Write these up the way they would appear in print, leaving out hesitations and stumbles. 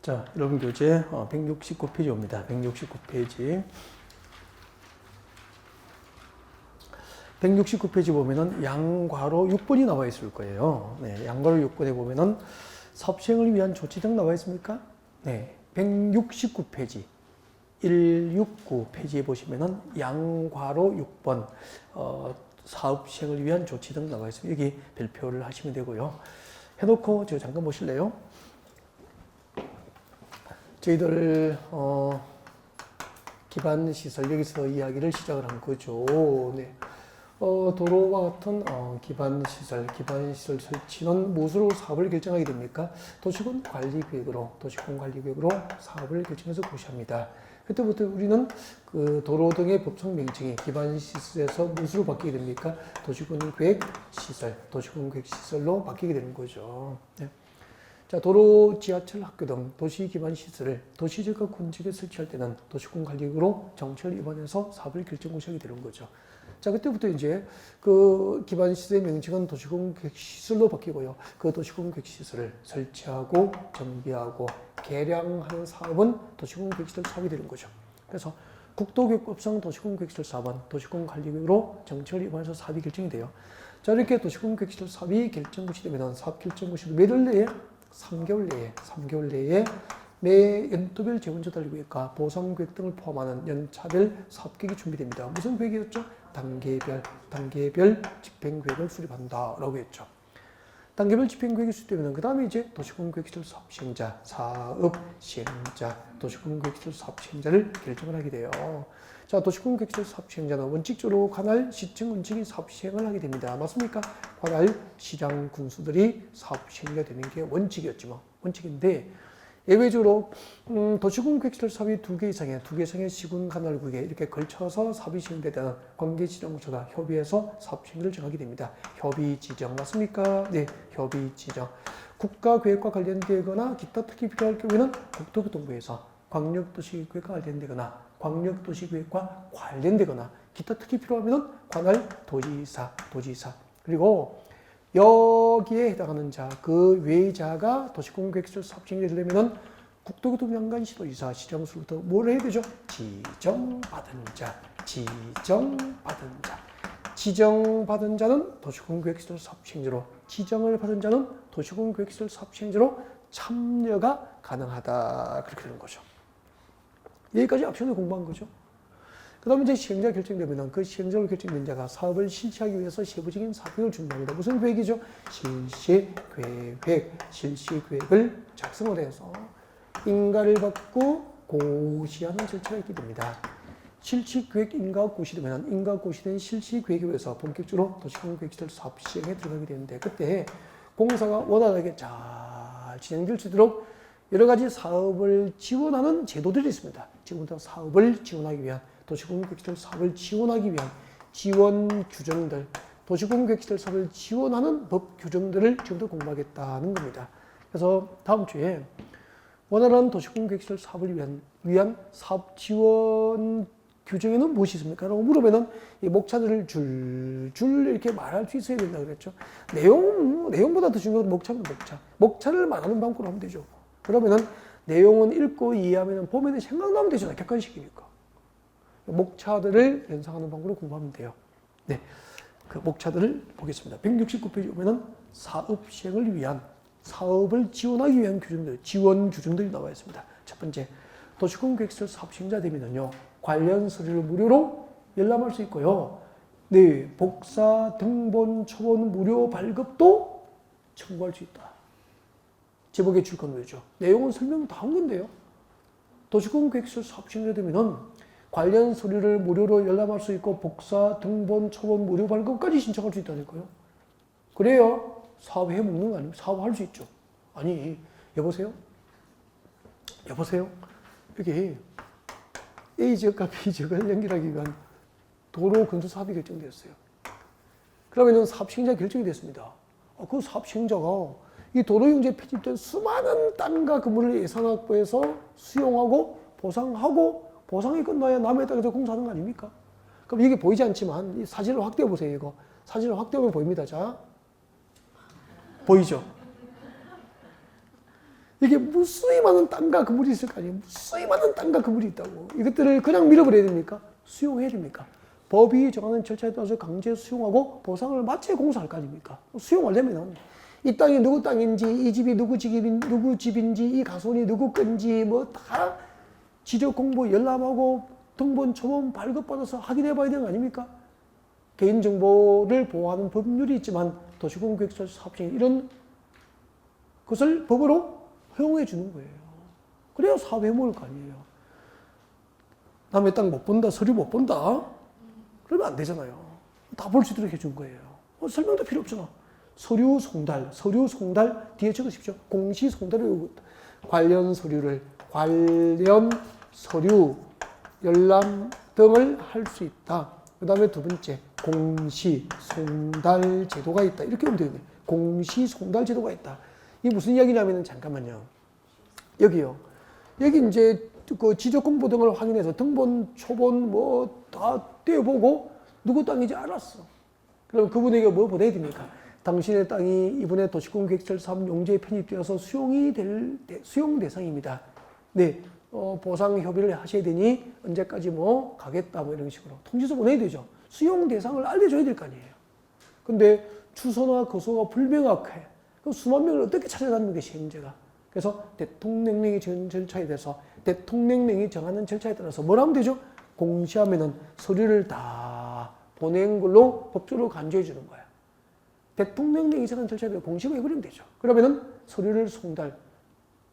자, 여러분 교재 169페이지입니다. 169페이지. 169페이지 보면은 양괄호 6번이 나와 있을 거예요. 네, 양괄호 6번에 보면은 사업시행을 위한 조치 등 나와 있습니까? 네, 169페이지. 169페이지에 보시면은 양괄호 6번 사업 시행을 위한 조치 등 나와 있습니다. 여기 별표를 하시면 되고요. 해놓고 저 잠깐 보실래요? 저희들 기반 시설 여기서 이야기를 시작을 한 거죠. 네. 도로와 같은 기반 시설 설치는 무엇으로 사업을 결정하게 됩니까? 도시군 관리 계획으로 사업을 결정해서 고시합니다. 그때부터 우리는 그 도로 등의 법적 명칭이 기반 시설에서 무엇으로 바뀌게 됩니까? 도시군 계획 시설로 바뀌게 되는 거죠. 네. 자, 도로, 지하철, 학교 등 도시 기반 시설을 도시적과 군직에 설치할 때는 도시군 관리계획으로 정책을 입안해서 사업을 결정 고시하게 되는 거죠. 자, 그때부터 이제 그 기반 시설의 명칭은 도시군 계획 시설로 바뀌고요. 그 도시군 계획 시설을 설치하고 정비하고 개량하는 사업은 도시군 계획 시설 사업이 되는 거죠. 그래서 국도교육법상 도시군 계획 시설 사업은 도시군 관리계획으로 정책을 입안해서 사업이 결정이 돼요. 자, 이렇게 도시군 계획 시설 사업이 결정 고시되면 사업 결정 고시를 매달 내에 3개월 내에 매 연도별 재원조달계획과 보상계획 등을 포함하는 연차별 사업계획이 준비됩니다. 무슨 계획이었죠? 단계별 집행계획을 수립한다라고 했죠. 단계별 집행계획이 수립되면 그 다음에 이제 도시군 계획시설 사업시행자, 도시군 계획시설 사업시행자를 결정을 하게 돼요. 자, 도시군 계획시설 사업시행자는 원칙적으로 관할 시청 군직이 사업시행을 하게 됩니다. 맞습니까? 관할 시장 군수들이 사업시행자 되는 게 원칙이었지만 원칙인데 예외적으로 도시군 계획시설 사업이 두 개 이상의 시군 관할구에 이렇게 걸쳐서 사업이 시행되는 관계지정부처가 협의해서 사업 시행을 정하게 됩니다. 협의지정 맞습니까? 네, 협의지정. 국가계획과 관련되거나 기타 특히 필요할 경우에는 국토교통부에서 광역도시계획과 관련되거나 기타 특히 필요하면 관할 도지사 그리고 여기에 해당하는 자, 그 외의 자가 도시군 계획시설 사업 시행이 되려면 국토교통장관 시도지사 시정수로부터 뭘 해야 되죠? 지정받은 자는 도시군 계획시설 사업 시행자로, 지정을 받은 자는 도시군 계획시설 사업 시행자로 참여가 가능하다. 그렇게 되는 거죠. 여기까지 앞전에 공부한 거죠. 그 다음에 이제 시행자 결정되면 그 시행자로 결정된 자가 사업을 실시하기 위해서 세부적인 사업계획을 준비합니다. 무슨 계획이죠? 실시계획을 작성을 해서 인가를 받고 고시하는 절차가 있게 됩니다. 실시계획 인가가 고시되면 인가가 고시된 실시계획에 의해서 본격적으로 도시군 계획시설 사업 시행에 들어가게 되는데 그때 공사가 원활하게 잘 진행될 수 있도록 여러 가지 사업을 지원하는 제도들이 있습니다. 지금부터 사업을 지원하기 위한 도시군 계획시설 사업을 지원하기 위한 지원 규정들, 도시군 계획시설 사업을 지원하는 법 규정들을 지금부터 공부하겠다는 겁니다. 그래서 다음 주에 원활한 도시군 계획시설 사업을 위한 사업 지원 규정에는 무엇이 있습니까? 라고 물으면은 이 목차들을 줄 이렇게 말할 수 있어야 된다고 그랬죠. 내용보다 더 중요한 목차를 말하는 방법으로 하면 되죠. 그러면은 내용은 읽고 이해하면 보면은 생각나면 되잖아요. 객관식이니까. 목차들을 연상하는 방법으로 공부하면 돼요. 네, 그 목차들을 보겠습니다. 169페이지 보면은 사업 시행을 위한 사업을 지원하기 위한 지원 규정들이 나와 있습니다. 첫 번째, 도시군 계획시설 사업 시행자 되면은요 관련 서류를 무료로 열람할 수 있고요. 네, 복사, 등본, 초본 무료 발급도 청구할 수 있다. 제목에 줄 건 왜죠? 내용은 설명 다 한 건데요. 도시군 계획시설 사업 시행자 되면은 관련 서류를 무료로 열람할 수 있고 복사, 등본, 초본, 무료 발급까지 신청할 수 있다니까요. 그래야 사업해 먹는 거 아니에요? 사업할 수 있죠. 아니, 여보세요? 여기 A 지역과 B 지역을 연결하기 위한 도로 건설 사업이 결정되었어요. 그러면 사업 시행자 결정이 됐습니다. 그 사업 시행자가 이 도로용지에 편입된 수많은 땅과 건물을 예산 확보해서 수용하고 보상하고 보상이 끝나야 남에 따라서 공사하는 거 아닙니까? 그럼 이게 보이지 않지만 이 사진을 확대해 보세요. 이거 사진을 확대하면 보입니다. 자, 보이죠? 이게 무수히 많은 땅과 그물이 있을 거 아니에요. 무수히 많은 땅과 그물이 있다고. 이것들을 그냥 밀어버려야 됩니까? 수용해야 됩니까? 법이 정하는 절차에 따라서 강제 수용하고 보상을 마치 공사할 거 아닙니까? 수용하려면 이 땅이 누구 땅인지, 이 집이 누구 집인지, 이 가손이 누구 건지 뭐 다 지적 공부 열람하고 등본, 초본 발급받아서 확인해 봐야 되는 거 아닙니까? 개인정보를 보호하는 법률이 있지만 도시공계획설 사업시행 이런 것을 법으로 허용해 주는 거예요. 그래야 사업해 먹을 거 아니에요. 남의 땅 못 본다, 서류 못 본다? 그러면 안 되잖아요. 다 볼 수 있도록 해준 거예요. 설명도 필요 없잖아. 서류 송달 뒤에 적으십시오. 공시 송달을 관련 서류 열람 등을 할 수 있다. 그 다음에 두 번째 공시 송달 제도가 있다. 이렇게 하면 되겠네. 공시 송달 제도가 있다. 이게 무슨 이야기냐면은 잠깐만요. 여기요. 여기 이제 그 지적 공부 등을 확인해서 등본, 초본 뭐 다 떼어보고 누구 땅인지 알았어. 그럼 그분에게 뭐 보내야 됩니까? 당신의 땅이 이번에 도시공계획설 3 용지에 편입되어서 수용 대상입니다. 네, 보상 협의를 하셔야 되니 언제까지 뭐 가겠다 뭐 이런 식으로 통지서 보내야 되죠. 수용 대상을 알려줘야 될 거 아니에요. 근데 주소나 거소가 불명확해. 그럼 수만 명을 어떻게 찾아다니는 게 시행자가? 그래서 대통령령이 정하는 절차에 대해서 대통령령이 정하는 절차에 따라서 뭘 하면 되죠? 공시하면은 서류를 다 보낸 걸로 법적으로 간주해 주는 거야. 대통령령이 정하는 절차에 대해서 공시만 해버리면 되죠. 그러면은 서류를 송달,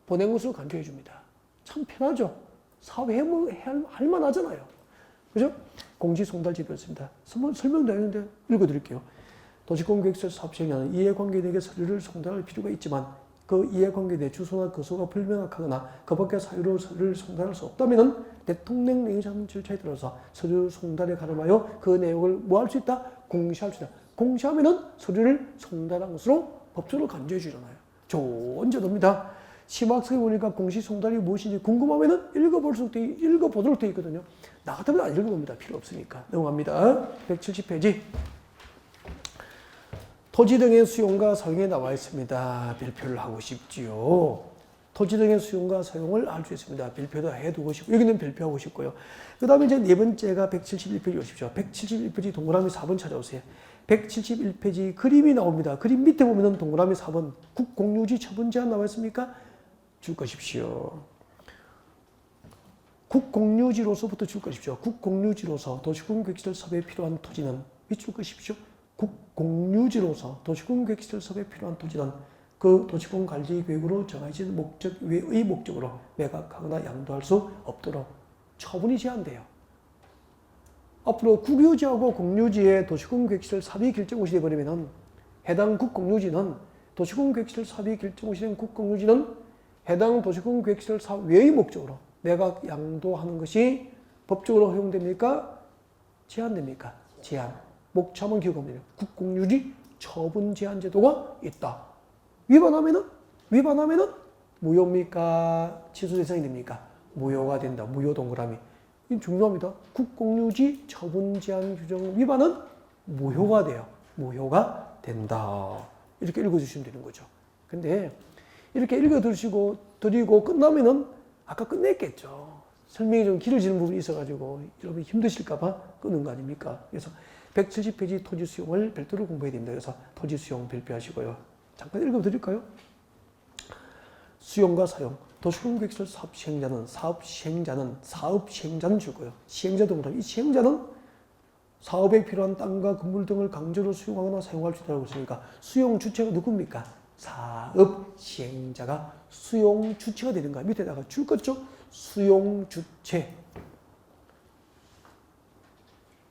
보낸 것으로 간주해 줍니다. 참 편하죠? 사업할 만하잖아요. 그죠? 공시 송달 제도였습니다. 설명도 했는데 읽어드릴게요. 도시공계획설 사업 시행자는 이해관계인에게 서류를 송달할 필요가 있지만 그 이해관계 내 주소나 거소가 불명확하거나 그 밖의 사유로 서류를 송달할 수 없다면 대통령령이 정하는 절차에 따라서 서류 송달에 가름하여 그 내용을 뭐 할 수 있다? 공시할 수 있다. 공시하면은 서류를 송달한 것으로 법적으로 간주해 주잖아요. 좋은 제도입니다. 심학생이 보니까 공시 송달이 무엇인지 궁금하면은 읽어보도록 되어 있거든요. 나 같으면 안 읽어봅니다. 필요 없으니까. 넘어갑니다. 170페이지. 토지 등의 수용과 사용에 나와 있습니다. 별표를 하고 싶지요. 토지 등의 수용과 사용을 알 수 있습니다. 별표도 해두고 싶고, 여기는 별표하고 싶고요. 그 다음에 이제 네 번째가 171페이지 오십시오. 171페이지 동그라미 4번 찾아오세요. 171페이지 그림이 나옵니다. 그림 밑에 보면은 동그라미 4번 국공유지 처분 제한 나와 있습니까? 줄 것입시오. 국공유지로서부터 줄 것입시오. 국공유지로서 도시공계획설 사업에 필요한 토지는 밑줄 것입시오. 국공유지로서 도시공계획설 사업에 필요한 토지는 그 도시공관리계획으로 정해진 목적 외의 목적으로 매각하거나 양도할 수 없도록 처분이 제한돼요. 앞으로 국유지하고 공유지의 도시공계획설 사업이 결정시 되어버리면 해당 국공유지는 도시공계획설 사업이 결정시 된 국공유지는 해당 도시공계획설 사업 외의 목적으로 매각 양도하는 것이 법적으로 허용됩니까? 제한됩니까? 제한. 목차만 기억하면 돼요. 국공유지 처분 제한 제도가 있다. 위반하면은 무효입니까? 취소 대상이 됩니까? 무효가 된다. 무효 동그라미. 이 중요합니다. 국공유지 처분 제한 규정 위반은 무효가 돼요. 무효가 된다. 이렇게 읽어주시면 되는 거죠. 근데 이렇게 드리고 끝나면은 아까 끝냈겠죠. 설명이 좀 길어지는 부분이 있어가지고 여러분 힘드실까봐 끊는 거 아닙니까? 그래서 170페이지 토지 수용을 별도로 공부해야 됩니다. 그래서 토지 수용 별표하시고요. 잠깐 읽어드릴까요? 수용과 사용. 도시공계획설 사업 시행자는 주고요. 시행자 동그라미. 이 시행자는 사업에 필요한 땅과 건물 등을 강제로 수용하거나 사용할 수 있다고 했으니까 수용 주체가 누굽니까? 사업 시행자가 수용 주체가 되는 거야. 밑에다가 줄 거죠? 수용 주체.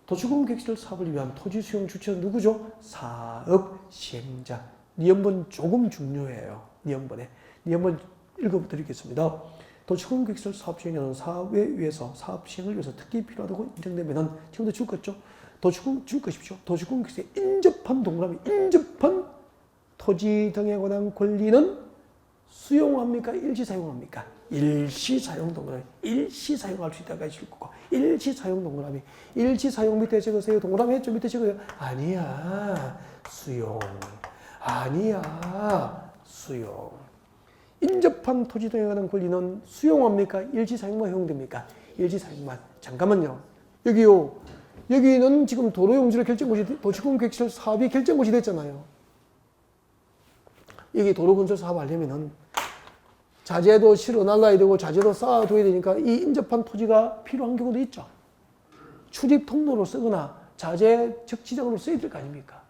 도시공계획설 사업을 위한 토지 수용 주체는 누구죠? 사업 시행자. 니은번 조금 중요해요. 니은번에. 니은번 읽어드리겠습니다. 도시공계획설 사업 시행자는 사업에 의해서 사업 시행을 위해서 특히 필요하다고 인정되면은 지금도 줄 것죠? 줄 것입시오. 도시공계획설에 인접한 동그라미, 인접한 토지 등에 관한 권리는 수용합니까? 일시 사용합니까? 일시 사용 동그라미. 일시 사용할 수 있다가 있을 거고. 일시 사용 동그라미. 일시 사용 밑에 적으세요. 동그라미 했죠? 밑에 적으세요. 아니야. 수용. 아니야. 수용. 인접한 토지 등에 관한 권리는 수용합니까? 일시사용만 허용됩니까? 일시사용만. 잠깐만요. 여기요. 여기는 지금 도로용지를 결정고시, 도시공계획시설 사업이 결정고시 됐잖아요. 여기 도로건설 사업 하려면은 자재도 실어놔야 되고 자재도 쌓아둬야 되니까 이 인접한 토지가 필요한 경우도 있죠. 출입 통로로 쓰거나 자재 적지장으로 써야 될 거 아닙니까?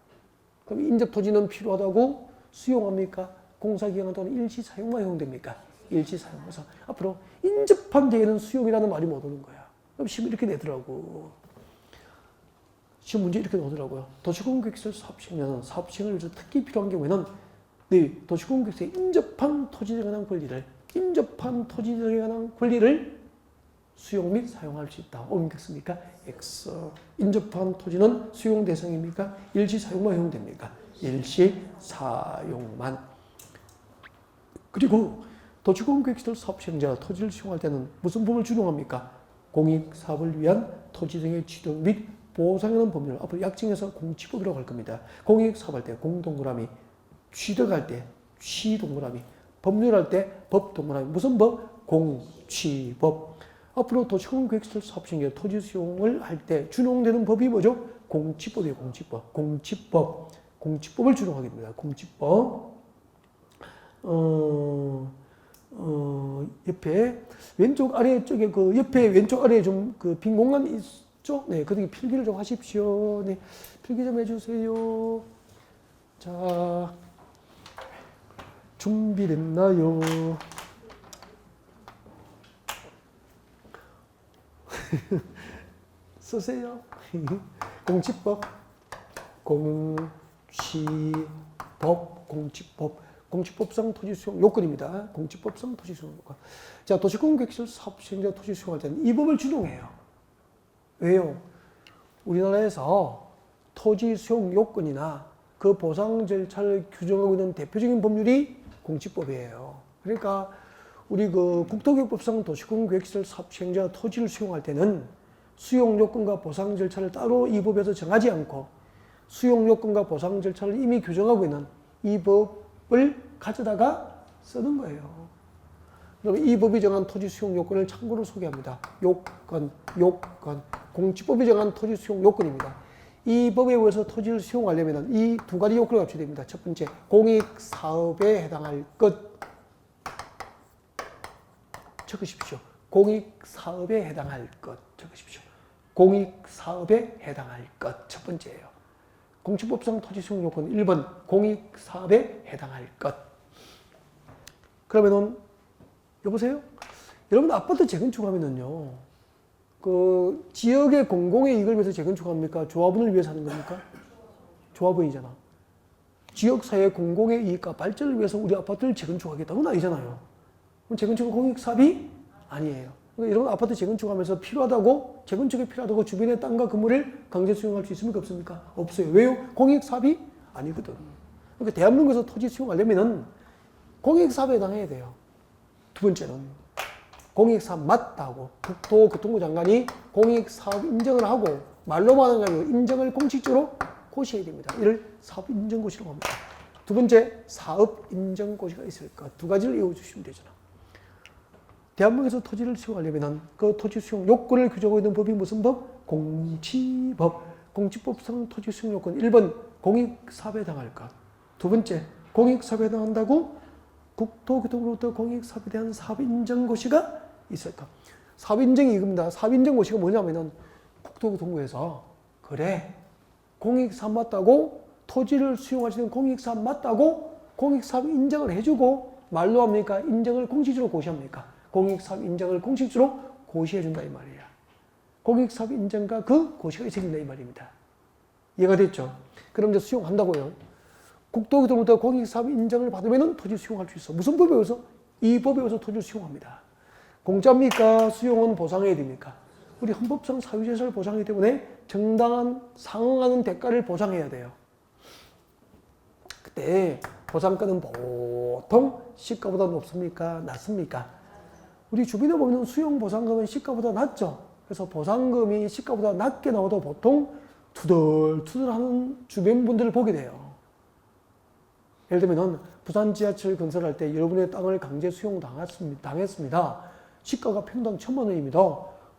그럼 인접 토지는 필요하다고 수용합니까? 공사기간 동안 일시사용만 허용됩니까? 일시사용해서 앞으로 인접한 데에는 수용이라는 말이 못 오는 거야. 그럼 시험 이렇게 내더라고. 시험 문제 이렇게 나오더라고요. 도시공계획시설 사업시행은 사업시행을 위해서 특히 필요한 경우에는 네, 도시공계획시설에 인접한 토지에 관한 권리를 수용 및 사용할 수 있다. 옮겼습니까? X. 인접한 토지는 수용 대상입니까? 일시사용만 허용됩니까? 일시사용만. 그리고 도시공계획시설 사업시행자가 토지를 수용할 때는 무슨 법을 준용합니까? 공익사업을 위한 토지 등의 취득 및 보상하는 법률, 앞으로 약정해서 공취법이라고 할 겁니다. 공익사업할 때 공동그라미, 취득할 때 취동그라미, 법률할 때 법동그라미. 무슨 법? 공취법. 앞으로 도시공계획시설 사업시행자 토지 수용을 할 때 준용되는 법이 뭐죠? 공취법이에요. 공취법을 준용하게 됩니다. 공취법. 옆에 왼쪽 아래 쪽에 그 옆에 왼쪽 아래에 좀 그 빈 공간이 있죠? 네, 거기 필기를 좀 하십시오. 네, 필기 좀 해주세요. 자, 준비됐나요? 쓰세요. 공취법상 토지 수용 요건입니다. 공취법상 토지 수용 요건. 자, 도시공계획시설 사업시행자 토지 수용할 때는 이 법을 준용해요. 왜요? 우리나라에서 토지 수용 요건이나 그 보상 절차를 규정하고 있는 대표적인 법률이 공취법이에요. 그러니까 우리 그 국토교육법상 도시공계획시설 사업시행자 토지를 수용할 때는 수용 요건과 보상 절차를 따로 이 법에서 정하지 않고 수용 요건과 보상 절차를 이미 규정하고 있는 이 법을 가져다가 쓰는 거예요. 그럼 이 법이 정한 토지 수용 요건을 참고로 소개합니다. 요건. 공취법이 정한 토지 수용 요건입니다. 이 법에 의해서 토지를 수용하려면 이 두 가지 요건을 갖춰야 됩니다. 첫 번째, 공익사업에 해당할 것. 적으십시오. 공익사업에 해당할 것. 적으십시오. 공익사업에 해당할 것. 첫 번째예요. 공취법상 토지 수용 요건 1번, 공익사업에 해당할 것. 그러면은, 여보세요? 여러분, 아파트 재건축하면은요, 그, 지역의 공공의 이익을 위해서 재건축합니까? 조합원을 위해서 하는 겁니까? 조합원이잖아. 지역사회 공공의 이익과 발전을 위해서 우리 아파트를 재건축하겠다고는 아니잖아요. 그럼 재건축은 공익사업이 아니에요. 그러니까 여러분 아파트 재건축하면서 재건축이 필요하다고 주변의 땅과 건물을 강제 수용할 수 있습니까? 없습니까? 없어요. 왜요? 공익사업이 아니거든. 그러니까 대한민국에서 토지 수용하려면은 공익사업에 해당해야 돼요. 두 번째는 공익사업 맞다고 국토교통부 장관이 공익사업 인정을 하고 말로만 하는 게 아니고 인정을 공식적으로 고시해야 됩니다. 이를 사업인정고시라고 합니다. 두 번째, 사업인정고시가 있을 것. 두 가지를 외워주시면 되잖아. 대한민국에서 토지를 수용하려면 그 토지 수용 요건을 규정하고 있는 법이 무슨 법? 공취법. 공취법상 토지 수용 요건 1번 공익사업에 해당할 것. 두 번째, 공익사업에 해당한다고 국토교통부로부터 공익사업에 대한 사업인정고시가 있을 것. 사업인정이 이겁니다. 사업인정고시가 뭐냐면은 국토교통부에서 그래 공익사업 맞다고 토지를 수용할 수 있는 공익사업 맞다고 공익사업 인정을 해주고 말로 합니까? 인정을 공식적으로 고시합니까? 공익사업 인정을 공식적으로 고시해준다 이 말이야. 공익사업 인정과 그 고시가 있어야 된다 이 말입니다. 이해가 됐죠? 그럼 이제 수용한다고요. 국토교통부터 공익사업 인정을 받으면 토지 수용할 수 있어. 무슨 법에 의해서? 이 법에 의해서 토지를 수용합니다. 공짜입니까? 수용은 보상해야 됩니까? 우리 헌법상 사유재산을 보상하기 때문에 정당한 상응하는 대가를 보상해야 돼요. 그때 보상가는 보통 시가보다 높습니까? 낮습니까? 우리 주변에 보면 수용 보상금은 시가보다 낮죠. 그래서 보상금이 시가보다 낮게 나와도 보통 투덜투덜하는 주변 분들을 보게 돼요. 예를 들면 부산 지하철 건설할 때 여러분의 땅을 강제 수용 당했습니다. 시가가 평당 1,000만 원입니다.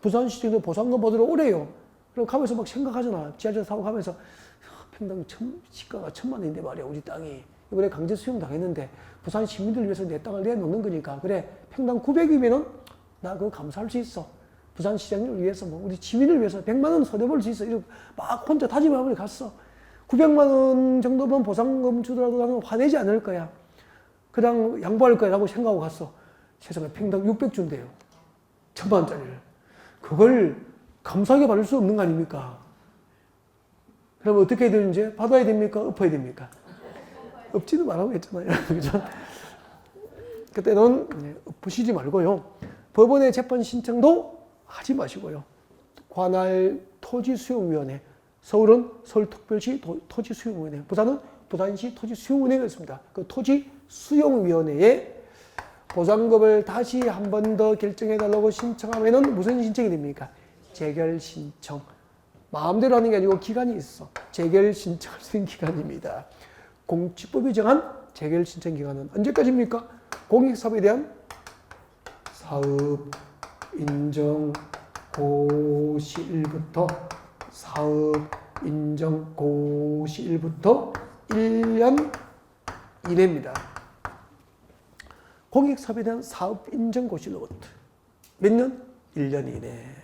부산시청에서 보상금 받으러 오래요. 그럼 가면서 막 생각하잖아. 지하철 타고 가면서 평당 시가가 1,000만 원인데 말이야, 우리 땅이. 이번에 강제 수용 당했는데 부산 시민들을 위해서 내 땅을 내놓는 거니까 그래, 평당 900이면은 나 그거 감사할 수 있어. 부산시장을 위해서 뭐 우리 시민을 위해서 100만 원 손해볼 수 있어. 이렇게 막 혼자 다짐하고 갔어. 900만 원 정도면 보상금 주더라도 나는 화내지 않을 거야. 그냥 양보할 거야라고 생각하고 갔어. 세상에 평당 600 준대요. 1,000만 원짜리를. 그걸 감사하게 받을 수 없는 거 아닙니까? 그럼 어떻게 해야 되는지 받아야 됩니까? 엎어야 됩니까? 엎지도 말라고 했잖아요. 그죠? 그때는 엎으시지 말고요. 법원에 재판 신청도 하지 마시고요. 관할 토지수용위원회, 서울은 서울특별시 토지수용위원회, 부산은 부산시 토지수용위원회가 있습니다. 그 토지수용위원회에 보상금을 다시 한 번 더 결정해달라고 신청하면은 무슨 신청이 됩니까? 재결신청. 마음대로 하는 게 아니고 기간이 있어. 재결신청할 수 있는 기간입니다. 공직법이 정한 재결신청 기간은 언제까지입니까? 공익사업에 대한 사업 인정 고시일부터 사업인정고시일부터 1년 이내입니다. 공익사업에 대한 사업인정고시일로부터 몇 년? 1년 이내.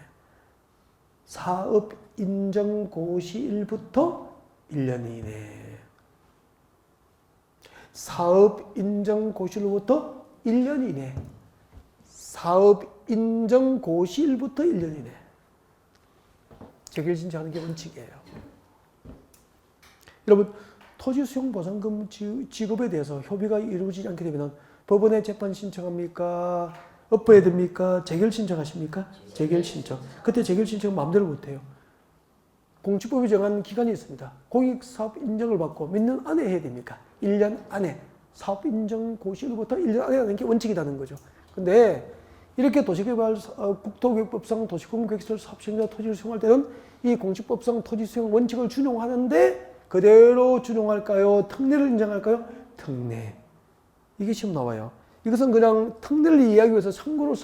사업인정고시일부터 1년 이내. 사업인정고시일로부터 1년 이내. 사업인정고시일부터 1년 이내. 재결신청하는 게 원칙이에요. 여러분, 토지수용보상금 지급에 대해서 협의가 이루어지지 않게 되면 법원에 재판 신청합니까? 엎어야 됩니까? 재결신청하십니까? 재결신청. 그때 재결신청 마음대로 못해요. 공직법이 정한 기간이 있습니다. 공익사업 인정을 받고 몇 년 안에 해야 됩니까? 1년 안에. 사업인정고시일부터 1년 안에 하는 게 원칙이라는 거죠. 근데 이렇게 도시개발 국토교육법상 도시공개시설 사업시행자 토지를 수용할 때는 이 공직법상 토지수용 원칙을 준용하는데 그대로 준용할까요? 특례를 인정할까요? 특례. 이게 시험 나와요. 이것은 그냥 특례를 이해하기 위해서 참고로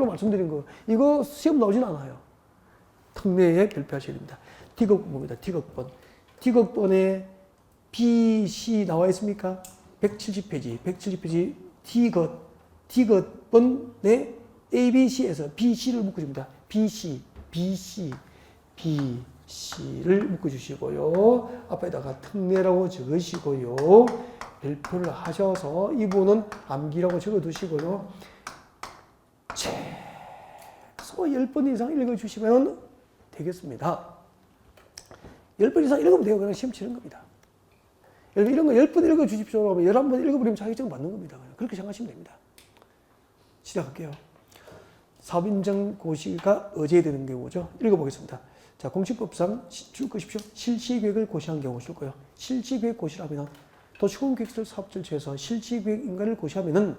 말씀드린 거. 이거 시험 나오진 않아요. 특례에 별표하셔야 됩니다. D극본입니다. D극본. D극본에 B, C 나와 있습니까? 170페이지. 170페이지 D극본에 A, B, C에서 B, C를 묶어줍니다. B, C, B, C, B, C를 묶어주시고요. 앞에다가 특례라고 적으시고요. 별표를 하셔서 이분은 암기라고 적어두시고요. 최소 10번 이상 읽어주시면 되겠습니다. 10번 이상 읽으면 돼요. 그냥 시험 치는 겁니다. 이런 거 10번 읽어주십시오. 하면 11번 읽어버리면 자격증 받는 겁니다. 그렇게 생각하시면 됩니다. 시작할게요. 사업인정고시가 어제 되는 경우죠. 읽어보겠습니다. 자, 공식법상 줄 것이십시오. 실시계획을 고시한 경우 줄 거예요. 실시계획 고시라면 도시공개시설 사업절차에서 실시계획 인가를 고시하면은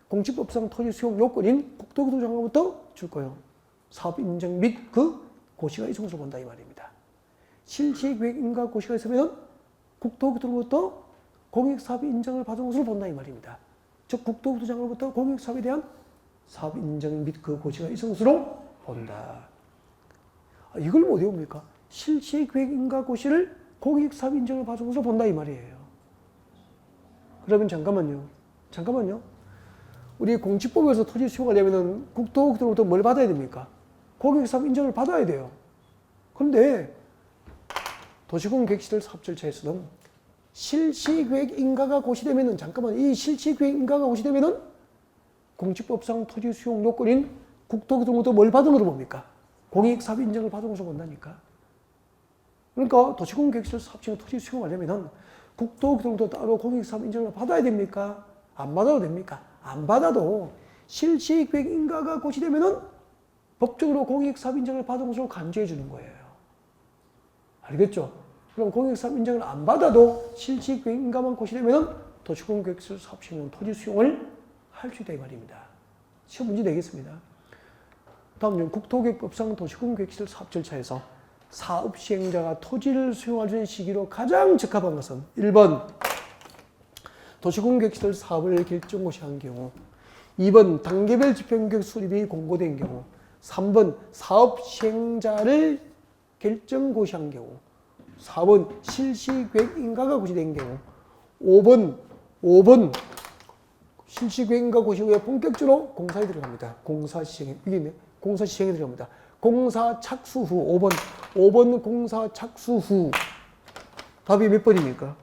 공직법상 토지 수용 요건인 국토교통장로부터 줄 거예요. 사업 인정 및 그 고시가 이성으로 본다 이 말입니다. 실시계획 인가 고시가 있으면은 국토교통부터 공익사업 인정을 받은 것으로 본다 이 말입니다. 즉 국토교통장로부터 공익사업에 대한 사업 인정 및 그 고시가 있은 것으로 본다. 이걸 못 외웁니까? 실시계획 인가 고시를 공익사업 인정을 받은 것으로 본다 이 말이에요. 그러면 잠깐만요. 우리 공직법에서 토지 수용하려면 국토교통부터 뭘 받아야 됩니까? 공익사업 인정을 받아야 돼요. 그런데 도시공개시설 사업 절차에서는 실시계획 인가가 고시되면은 이 실시계획 인가가 고시되면은 공직법상 토지 수용 요건인 국토교통부터 뭘 받은 것으로 봅니까? 공익사업 인정을 받은 것으로 본다니까. 그러니까 도시공개시설 사업시행 토지 수용하려면은 국토교통부터 따로 공익사업 인정을 받아야 됩니까? 안 받아도 됩니까? 안 받아도 실시계획 인가가 고시되면은 법적으로 공익사업 인정을 받은 것으로 간주해 주는 거예요. 알겠죠? 그럼 공익사업 인정을 안 받아도 실시계획 인가만 고시되면은 도시공개시설 사업시행 토지 수용을 할 수 있다 이 말입니다. 시험 문제 내겠습니다. 다음은 국토교육법상 도시공개시설 사업 절차에서 사업 시행자가 토지를 수용할 수 있는 시기로 가장 적합한 것은 1번 도시공격시설 사업을 결정고시한 경우, 2번 단계별 지표공격 수립이 공고된 경우, 3번 사업 시행자를 결정고시한 경우, 4번 실시계획 인가가 고시된 경우, 5번 실시계획 인가 고시 후에 본격적으로 공사에 들어갑니다. 공사 시행에 들어갑니다. 공사 착수 후 5번 공사 착수 후 답이 몇 번입니까?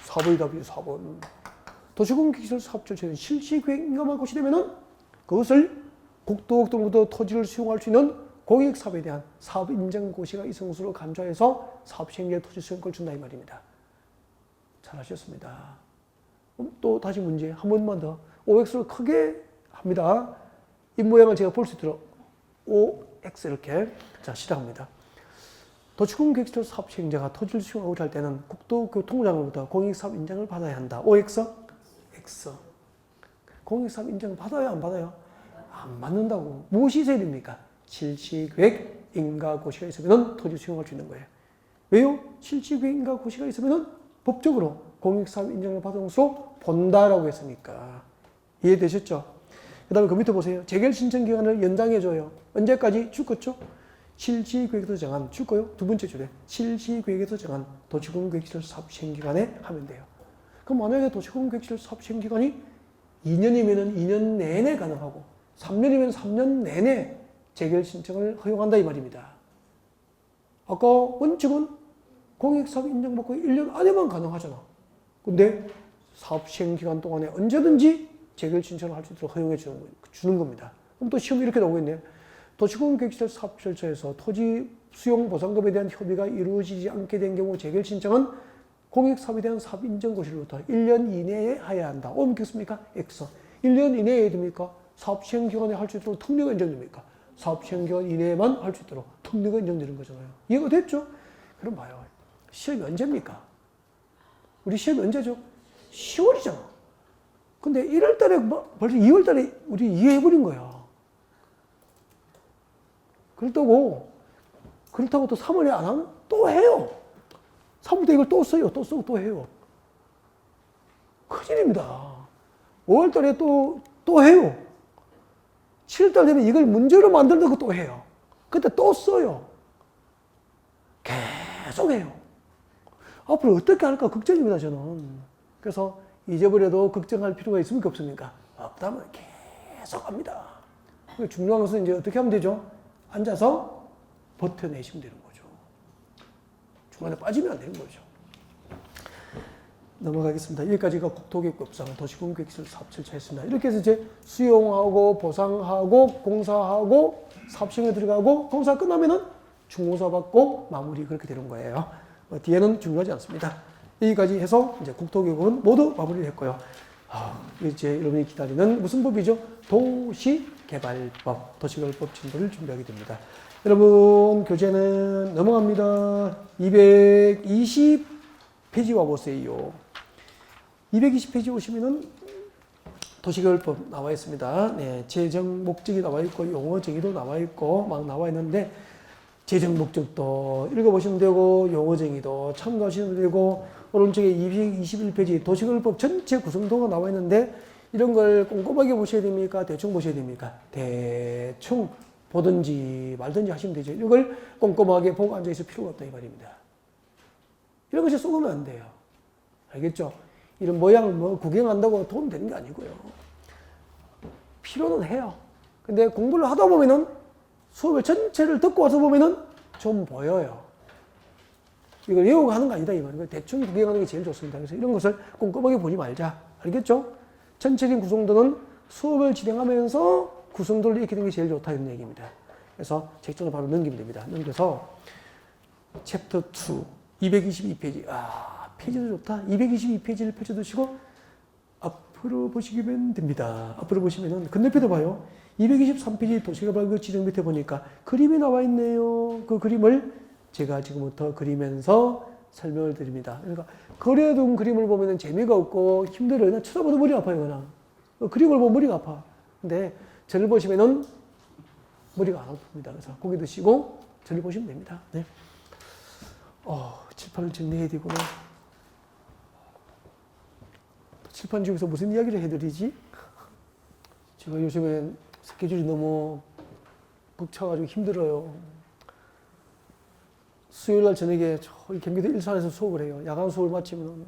4번이 답이에요. 4번. 도시공격시설 사업 절차는 실시계획 인가만 고시되면은 그것을 국토교통부터 토지를 수용할 수 있는 공익사업에 대한 사업 인정 고시가 있은 것으로 간주해서 사업 시행자의 토지 수용권을 준다 이 말입니다. 잘하셨습니다. 또 다시 문제 한 번만 더. OX를 크게 합니다. 이 모양을 제가 볼 수 있도록 OX 이렇게. 자, 시작합니다. 도시공격시설 사업 시행자가 토지를 수용하고자 할 때는 국토교통부장으로부터 공익사업 인정을 받아야 한다. OX? X. 공익사업 인정을 받아요? 안 받아요? 안 받는다고. 무엇이 있어야 됩니까? 실시계획 인가고시가 있으면 토지 수용할 수 있는 거예요. 왜요? 실시계획 인가고시가 있으면 법적으로 공익사업 인정을 받은 것으로 본다라고 했으니까. 이해되셨죠? 그 다음에 그 밑에 보세요. 재결 신청 기간을 연장해줘요. 언제까지? 줄 거죠? 실시계획에서 정한, 줄 거요? 두 번째 줄에. 실시계획에서 정한 도시공격시설 사업 시행기간에 하면 돼요. 그럼 만약에 도시공격시설 사업 시행기간이 2년이면 2년 내내 가능하고 3년이면 3년 내내 재결 신청을 허용한다 이 말입니다. 아까 원칙은 공익사업 인정받고 1년 안에만 가능하잖아. 근데 사업 시행기간 동안에 언제든지 재결 신청을 할 수 있도록 허용해 주는 겁니다. 그럼 또 시험이 이렇게 나오겠네. 도시공격시설 사업 절차에서 토지 수용 보상금에 대한 협의가 이루어지지 않게 된 경우 재결 신청은 공익사업에 대한 사업 인정고시로부터 1년 이내에 해야 한다. 묻겠습니까? X. 1년 이내에 해야 됩니까? 사업 시행기간에 할 수 있도록 특례가 인정됩니까? 사업 시행기간 이내에만 할 수 있도록 특례가 인정되는 거잖아요. 이해가 됐죠? 그럼 봐요. 시험이 언제입니까? 우리 시험이 언제죠? 10월이잖아. 근데 1월 달에 벌써 2월 달에 우리 이해해버린 거야. 그렇다고 또 3월에 안 하면 또 해요. 3월때 이걸 또 써요. 또 쓰고 또 해요. 큰일입니다. 5월 달에 또 해요. 7월 달 되면 이걸 문제로 만들고 또 해요. 그때 또 써요. 계속 해요. 앞으로 어떻게 할까 걱정입니다, 저는. 그래서 잊어버려도 걱정할 필요가 있습니까, 없습니까? 없다면 계속 합니다. 중요한 것은 이제 어떻게 하면 되죠? 앉아서 버텨내시면 되는 거죠. 중간에 빠지면 안 되는 거죠. 넘어가겠습니다. 여기까지가 국토교육법상 도시공격시설 사업 절차였습니다. 이렇게 해서 이제 수용하고 보상하고 공사하고 사업 시행에 들어가고 공사 끝나면은 중공사 받고 마무리 그렇게 되는 거예요. 뒤에는 중요하지 않습니다. 여기까지 해서 이제 국토교육은 모두 마무리를 했고요. 이제 여러분이 기다리는 무슨 법이죠? 도시개발법, 도시개발법 진도를 준비하게 됩니다. 여러분 교재는 넘어갑니다. 220페이지 와보세요. 220페이지 오시면은 도시개발법 나와 있습니다. 네, 재정 목적이 나와 있고 용어 정의도 나와 있고 막 나와 있는데 재정 목적도 읽어보시면 되고 용어 정의도 참고하시면 되고 오른쪽에 221페이지 도시개발법 전체 구성도가 나와 있는데 이런 걸 꼼꼼하게 보셔야 됩니까? 대충 보셔야 됩니까? 대충 보든지 말든지 하시면 되죠. 이걸 꼼꼼하게 보고 앉아있을 필요가 없다 이 말입니다. 이런 것이 쏘면 안 돼요. 알겠죠? 이런 모양을 구경한다고 도움 되는 게 아니고요. 필요는 해요. 근데 공부를 하다 보면은 수업을 전체를 듣고 와서 보면은 좀 보여요. 이걸 외우고 하는 거 아니다 이 말이에요. 대충 구경하는 게 제일 좋습니다. 그래서 이런 것을 꼼꼼하게 보지 말자. 알겠죠? 전체적인 구성도는 수업을 진행하면서 구성도를 익히는 게 제일 좋다 이런 얘기입니다. 그래서 책장을 바로 넘기면 됩니다. 넘겨서 챕터 2 222페이지 페이지도 좋다. 222페이지를 펼쳐두시고 앞으로 보시면 됩니다. 앞으로 보시면은 건너편에 봐요. 223페이지 도시개발 지정 밑에 보니까 그림이 나와 있네요. 그 그림을 제가 지금부터 그리면서 설명을 드립니다. 그러니까 그려둔 그림을 보면 재미가 없고 힘들어요. 그냥 쳐다봐도 머리 아파요. 그냥. 그림을 보면 머리가 아파. 근데 저를 보시면은 머리가 안 아픕니다. 그래서 고개 드시고 저를 보시면 됩니다. 네. 칠판을 정리해야 되구나. 칠판 중에서 무슨 이야기를 해드리지? 제가 요즘에 스케줄이 너무 벅차가지고 힘들어요. 수요일 날 저녁에 저희 경기도 일산에서 수업을 해요. 야간 수업을 마치면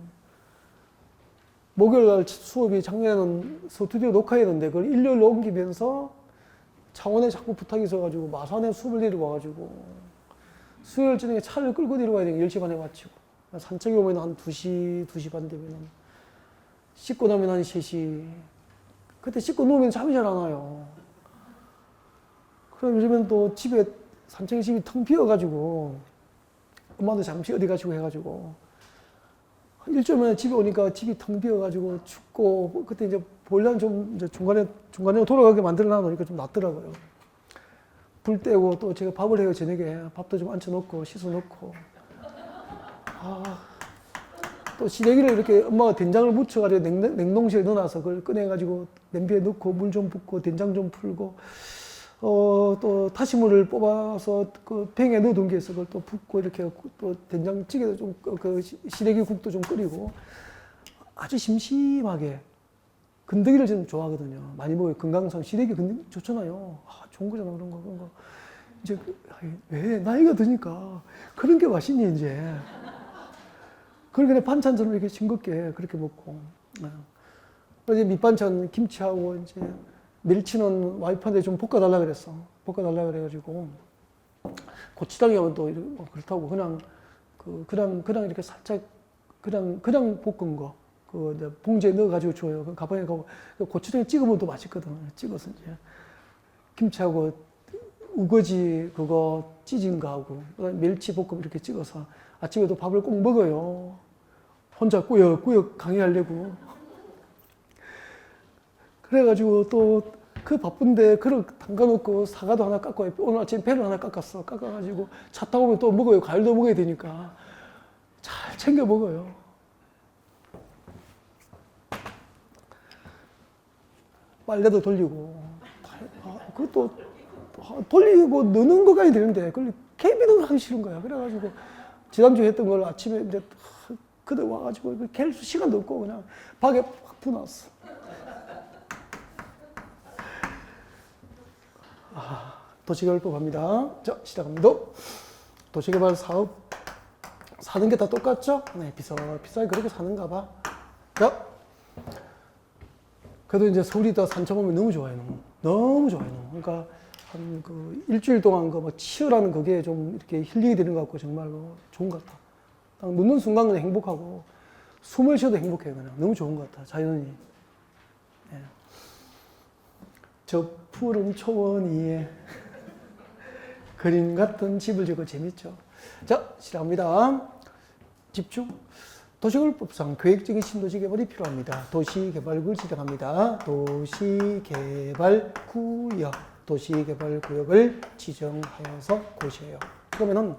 목요일 날 수업이 작년에는 스튜디오 녹화했는데 그걸 일요일로 옮기면서 창원에 자꾸 부탁이 있어가지고 마산에 수업을 내리고 와가지고 수요일 저녁에 차를 끌고 내려가야 되니까 10시 반에 마치고 산책에 오면 한 2시, 2시 반 되면 씻고 나면 한 3시. 그때 씻고 누우면 잠이 잘 안 와요. 그럼 요즘엔 또 집에 산책의 집이 텅 비어가지고 엄마도 잠시 어디 가시고 해가지고 한 일주일 만에 집에 오니까 집이 텅 비어가지고 춥고 그때 이제 보일러는 좀 이제 중간에 돌아가게 만들어 놔놓으니까 좀 낫더라고요. 불 떼고 또 제가 밥을 해요. 저녁에 밥도 좀 앉혀 놓고 씻어 놓고 또 시래기를 이렇게 엄마가 된장을 묻혀가지고 냉동실에 넣어놔서 그걸 꺼내가지고 냄비에 넣고 물 좀 붓고 된장 좀 풀고 또 다시물을 뽑아서 그 병에 넣어둔 게 있어. 그걸 또 붓고 이렇게 또 된장찌개도 좀 그 시래기 국도 좀 끓이고 아주 심심하게 건더기를 좀 좋아하거든요. 많이 먹어요. 건강상 시래기 건더기 좋잖아요. 좋은 거잖아 그런 거. 이제 왜 나이가 드니까 그런 게 맛있니 이제. 그걸 그냥 반찬처럼 이렇게 싱겁게 그렇게 먹고. 이제 밑반찬 김치하고 이제 멸치는 와이프한테 좀 볶아달라 그랬어. 볶아달라 그래가지고 고추장에 하면 또 그렇다고 그냥 이렇게 살짝 그냥 볶은 거 그 봉지에 넣어가지고 줘요. 그 가방에 가고 고추장에 찍으면 또 맛있거든. 찍어서 이제 김치하고 우거지 그거 찌진 거하고 멸치 볶음 이렇게 찍어서 아침에도 밥을 꼭 먹어요. 혼자 꾸역꾸역 강의하려고. 그래가지고 또 그 바쁜데 그릇 담가놓고 사과도 하나 깎고 오늘 아침에 배를 하나 깎았어. 깎아가지고 차 타고 오면 또 먹어요. 과일도 먹어야 되니까 잘 챙겨 먹어요. 빨래도 돌리고 그것도 돌리고 넣는 거까지 되는데 그걸 개비도 하기 싫은 거야. 그래가지고 지난주에 했던 걸 아침에 이제 그들 와가지고 갤 시간도 없고 그냥 밖에 확 부어놨어. 도시개발법 합니다. 자, 시작합니다. 도시개발 사업 사는 게 다 똑같죠? 네, 비싸게 그렇게 사는가 봐. 자, 그래도 이제 서울이 더 산책 오면 너무 좋아요. 너무 좋아요. 그러니까 한 그 일주일 동안 그 뭐 치유라는 그게 좀 이렇게 힐링이 되는 것 같고 정말로 좋은 것 같아. 딱 눕는 순간은 행복하고 숨을 쉬어도 행복해요. 그냥 너무 좋은 것 같아. 자연이. 네. 저 푸른 초원 위에 그림 같은 집을 지고 재밌죠. 자, 시작합니다. 집중. 도시개발법상 계획적인 신도시 개발이 필요합니다. 도시개발구역을 지정합니다. 도시개발구역. 도시개발구역을 지정하여서 고시해요. 그러면은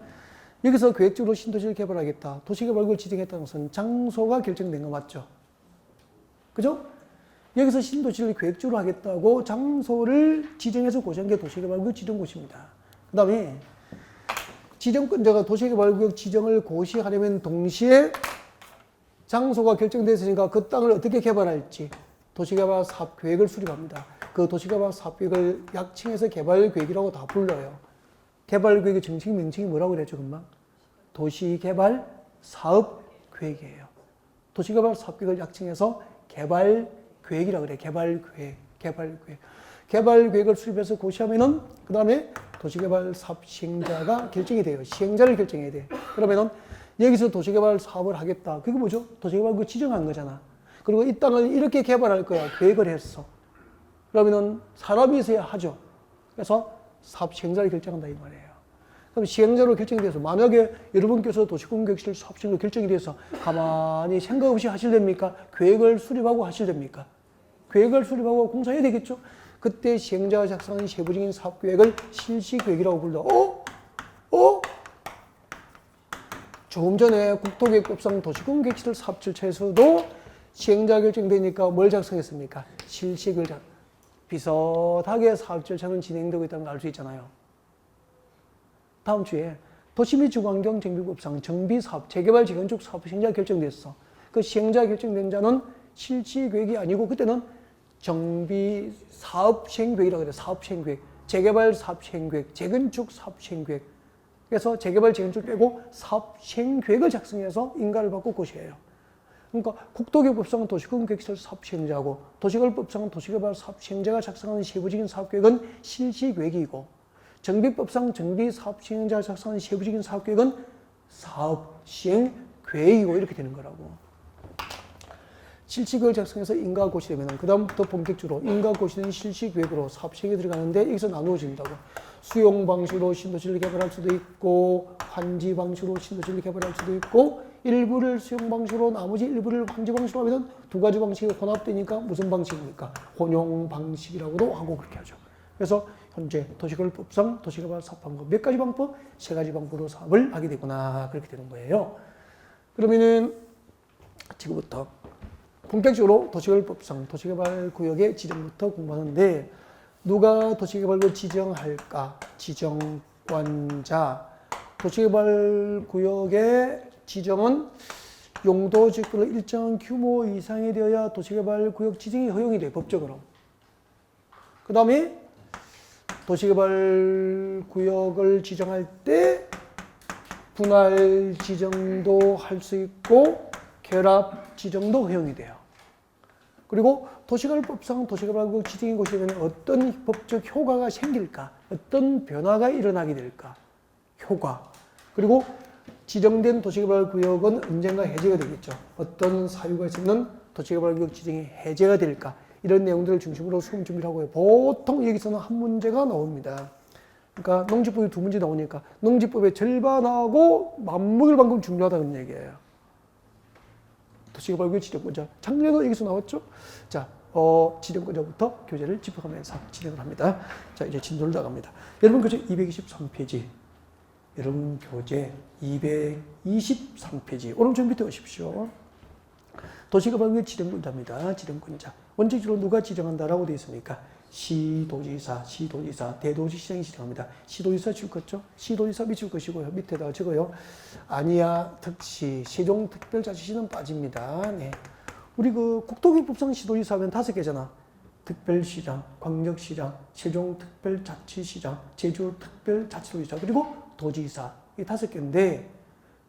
여기서 계획적으로 신도시를 개발하겠다. 도시개발구역을 지정했다는 것은 장소가 결정된 거 맞죠? 그죠? 여기서 신도시를 계획적으로 하겠다고 장소를 지정해서 고시한 게 도시개발구역 지정고시입니다. 그 다음에 지정권자가 도시개발구역 지정을 고시하려면 동시에 장소가 결정됐으니까 그 땅을 어떻게 개발할지 도시개발 사업계획을 수립합니다. 그 도시개발 사업계획을 약칭해서 개발계획이라고 다 불러요. 개발계획의 정식 명칭이 뭐라고 그랬죠, 금방? 도시개발 사업계획이에요. 도시개발 사업계획을 약칭해서 개발계획이라고 그래요. 개발계획을 수립해서 고시하면은 그 다음에 도시개발 사업 시행자가 결정이 돼요. 시행자를 결정해야 돼. 그러면은 여기서 도시개발 사업을 하겠다. 그게 뭐죠? 도시개발 그 지정한 거잖아. 그리고 이 땅을 이렇게 개발할 거야. 계획을 했어. 그러면은 사람이 있어야 하죠. 그래서 사업 시행자를 결정한다 이 말이에요. 그럼 시행자로 결정이 돼서 만약에 여러분께서 도시공개실 사업 시행자로 결정이 돼서 가만히 생각 없이 하실랍니까? 계획을 수립하고 하실랍니까? 계획을 수립하고 공사해야 되겠죠? 그때 시행자가 작성한 세부적인 사업계획을 실시계획이라고 불러. 조금 전에 국토계획법상 도시공개시설 사업 절차에서도 시행자 결정되니까 뭘 작성했습니까? 실시계획을. 비슷하게 사업 절차는 진행되고 있다는 걸 알 수 있잖아요. 다음 주에 도시 및 주거환경 정비법상 정비사업, 재개발, 재건축 사업 시행자 결정됐어. 그 시행자 결정된 자는 실시계획이 아니고 그때는 정비 사업 시행계획이라고 그래요. 사업 시행계획, 재개발 사업 시행계획, 재건축 사업 시행계획. 그래서 재개발, 재건축 빼고 사업 시행계획을 작성해서 인가를 받고 고시해요. 그러니까 국도교법상은 도시공개시설 사업시행자고 도시개발법상은 도시개발 사업시행자가 작성하는 세부적인 사업계획은 실시계획이고 정비법상 정비사업시행자가 작성하는 세부적인 사업계획은 사업시행계획이고 이렇게 되는 거라고. 실시계획을 작성해서 인가가 고시되면 그 다음부터 본격적으로 인가가 고시된 실시계획으로 사업시행에 들어가는데 여기서 나누어진다고. 수용 방식으로 신도시를 개발할 수도 있고 환지 방식으로 신도시를 개발할 수도 있고 일부를 수용 방식으로 나머지 일부를 환지 방식으로 하면 두 가지 방식이 혼합되니까 무슨 방식입니까? 혼용 방식이라고도 하고 그렇게 하죠. 그래서 현재 도시개발법상 도시개발 사업방법 몇 가지 방법? 세 가지 방법으로 사업을 하게 되구나 그렇게 되는 거예요. 그러면은 지금부터 본격적으로 도시개발법상 도시개발구역의 지정부터 공부하는데 누가 도시개발구역 지정할까? 지정관자. 도시개발구역의 지정은 용도 지역별로 일정한 규모 이상이 되어야 도시개발구역 지정이 허용이 돼, 법적으로. 그 다음에 도시개발구역을 지정할 때 분할 지정도 할 수 있고 결합 지정도 허용이 돼요. 그리고 도시개발법상 도시개발구역 지정인 곳이 되면 어떤 법적 효과가 생길까? 어떤 변화가 일어나게 될까? 효과. 그리고 지정된 도시개발구역은 언젠가 해제가 되겠죠. 어떤 사유가 있으면 도시개발구역 지정이 해제가 될까? 이런 내용들을 중심으로 수험 준비를 하고요. 보통 여기서는 한 문제가 나옵니다. 그러니까 농지법이 두 문제 나오니까 농지법의 절반하고 맞먹을 만큼 중요하다는 얘기예요. 도시개발구역 지정권자. 작년에도 여기서 나왔죠? 자, 지정권자부터 교재를 짚어가면서 진행을 합니다. 자, 이제 진도를 나갑니다. 여러분 교재 223페이지. 여러분 교재 223페이지. 오른쪽 밑에 오십시오. 도시개발구역 지정권자입니다. 지정권자. 원칙적으로 누가 지정한다라고 되어 있습니까? 시도지사, 대도시시장이 지정합니다. 시도지사 줄 것죠? 시도지사 밑줄 것이고요. 밑에다가 적어요. 아니야, 특시, 세종특별자치시는 빠집니다. 네. 우리 그 국토교법상 시도지사 하면 5개잖아. 특별시장, 광역시장, 세종특별자치시장, 제주특별자치도지사, 그리고 도지사. 이 5개인데,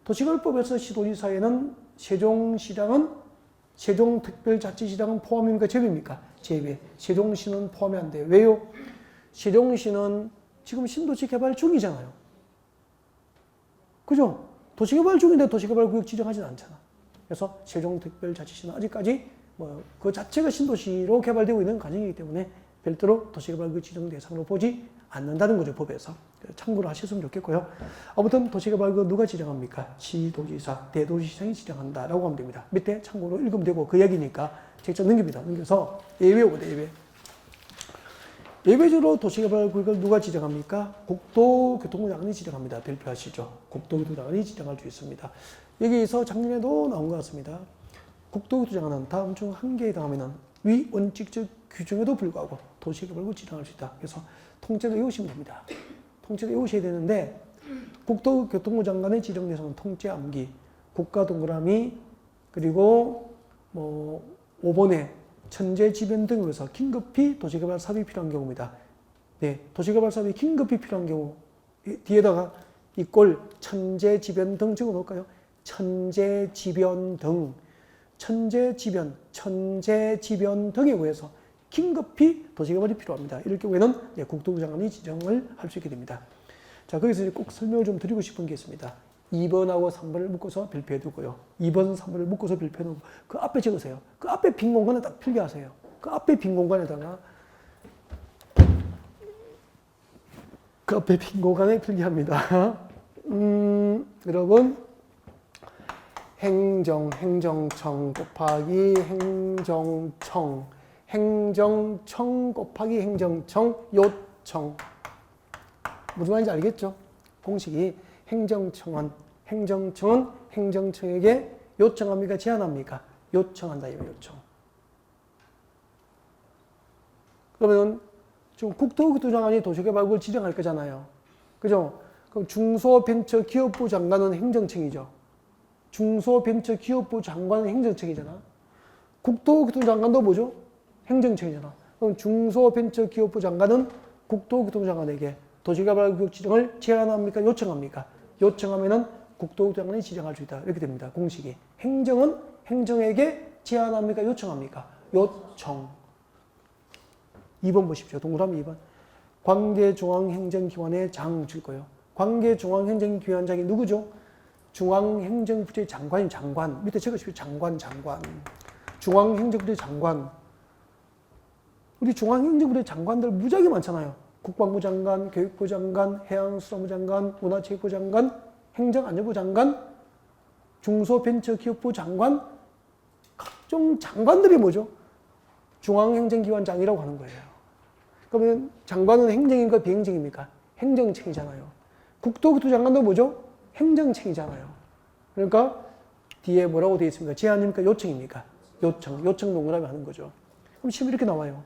도시개발법에서 시도지사에는 세종특별자치시장은 포함입니까? 제외입니까? 제외. 세종시는 포함이 안 돼요. 왜요? 세종시는 지금 신도시 개발 중이잖아요. 그죠? 도시개발 중인데 도시개발구역 지정하진 않잖아. 그래서 세종특별자치시는 아직까지 그 자체가 신도시로 개발되고 있는 과정이기 때문에 별도로 도시개발구역 지정 대상으로 보지 않는다는 거죠, 법에서. 참고로 하셨으면 좋겠고요. 아무튼 도시개발구역 누가 지정합니까? 시도지사, 대도시시장이 지정한다라고 하면 됩니다. 밑에 참고로 읽으면 되고 그 얘기니까 직접 넘깁니다. 넘겨서 예외 오거든, 예외. 예외적으로 도시개발구역을 누가 지정합니까? 국토교통부 장관이 지정합니다. 발표하시죠. 국토교통부 장관이 지정할 수 있습니다. 여기서 작년에도 나온 것 같습니다. 국토교통부 장관은 다음 중 한 개에 해당하면 위 원칙적 규정에도 불구하고 도시개발구역 지정할 수 있다. 그래서 통째로 외우시면 됩니다. 통째로 외우셔야 되는데 국토교통부 장관의 지정 대상은 통째 암기, 국가 동그라미, 그리고 5번에 천재지변 등으로 해서 긴급히 도시개발 사업이 필요한 경우입니다. 네, 도시개발 사업이 긴급히 필요한 경우 뒤에다가 이꼴 천재지변 등 적어 놓을까요? 천재지변 등에 의해서 긴급히 도시개발이 필요합니다. 이럴 경우에는 국토부 장관이 지정을 할 수 있게 됩니다. 자, 거기서 이제 꼭 설명을 좀 드리고 싶은 게 있습니다. 2번하고 3번을 묶어서 발표해 두고요. 2번, 3번을 묶어서 발표해 놓고 그 앞에 적으세요. 그 앞에 빈 공간에 딱 필기하세요. 그 앞에 빈 공간에다가 그 앞에 빈 공간에 필기합니다. 여러분 행정청 곱하기 행정청 곱하기 행정청 요청. 무슨 말인지 알겠죠? 공식이 행정청은 행정청에게 요청합니까? 제안합니까? 요청한다, 이거 요청. 그러면 지금 국토교통부 장관이 도시개발구역을 지정할 거잖아요. 그죠? 그럼 중소벤처기업부 장관은 행정청이죠. 중소벤처기업부 장관은 행정청이잖아. 국토교통장관도 뭐죠? 행정청이잖아. 그럼 중소벤처기업부 장관은 국토교통장관에게 도시개발구역 지정을 제안합니까? 요청합니까? 요청하면은 국토교통장관이 지정할 수 있다. 이렇게 됩니다. 공식이. 행정은 행정에게 제안합니까? 요청합니까? 요청. 2번 보십시오. 동그라미 2번. 관계중앙행정기관의 장 줄 거예요. 관계중앙행정기관장이 누구죠? 중앙행정부의 장관인 장관. 밑에 적으십시오. 장관. 중앙행정부의 장관. 우리 중앙행정부의 장관들 무지하게 많잖아요. 국방부 장관, 교육부 장관, 해양수산부 장관, 문화체육부 장관, 행정안전부 장관, 중소벤처기업부 장관, 각종 장관들이 뭐죠? 중앙행정기관장이라고 하는 거예요. 그러면 장관은 행정입니까? 비행정입니까? 행정청이잖아요. 국토교통장관도 뭐죠? 행정청이잖아요. 그러니까 뒤에 뭐라고 되어 있습니까? 제안입니까? 요청입니까? 요청 동그라미 하는 거죠. 그럼 시험 이렇게 나와요.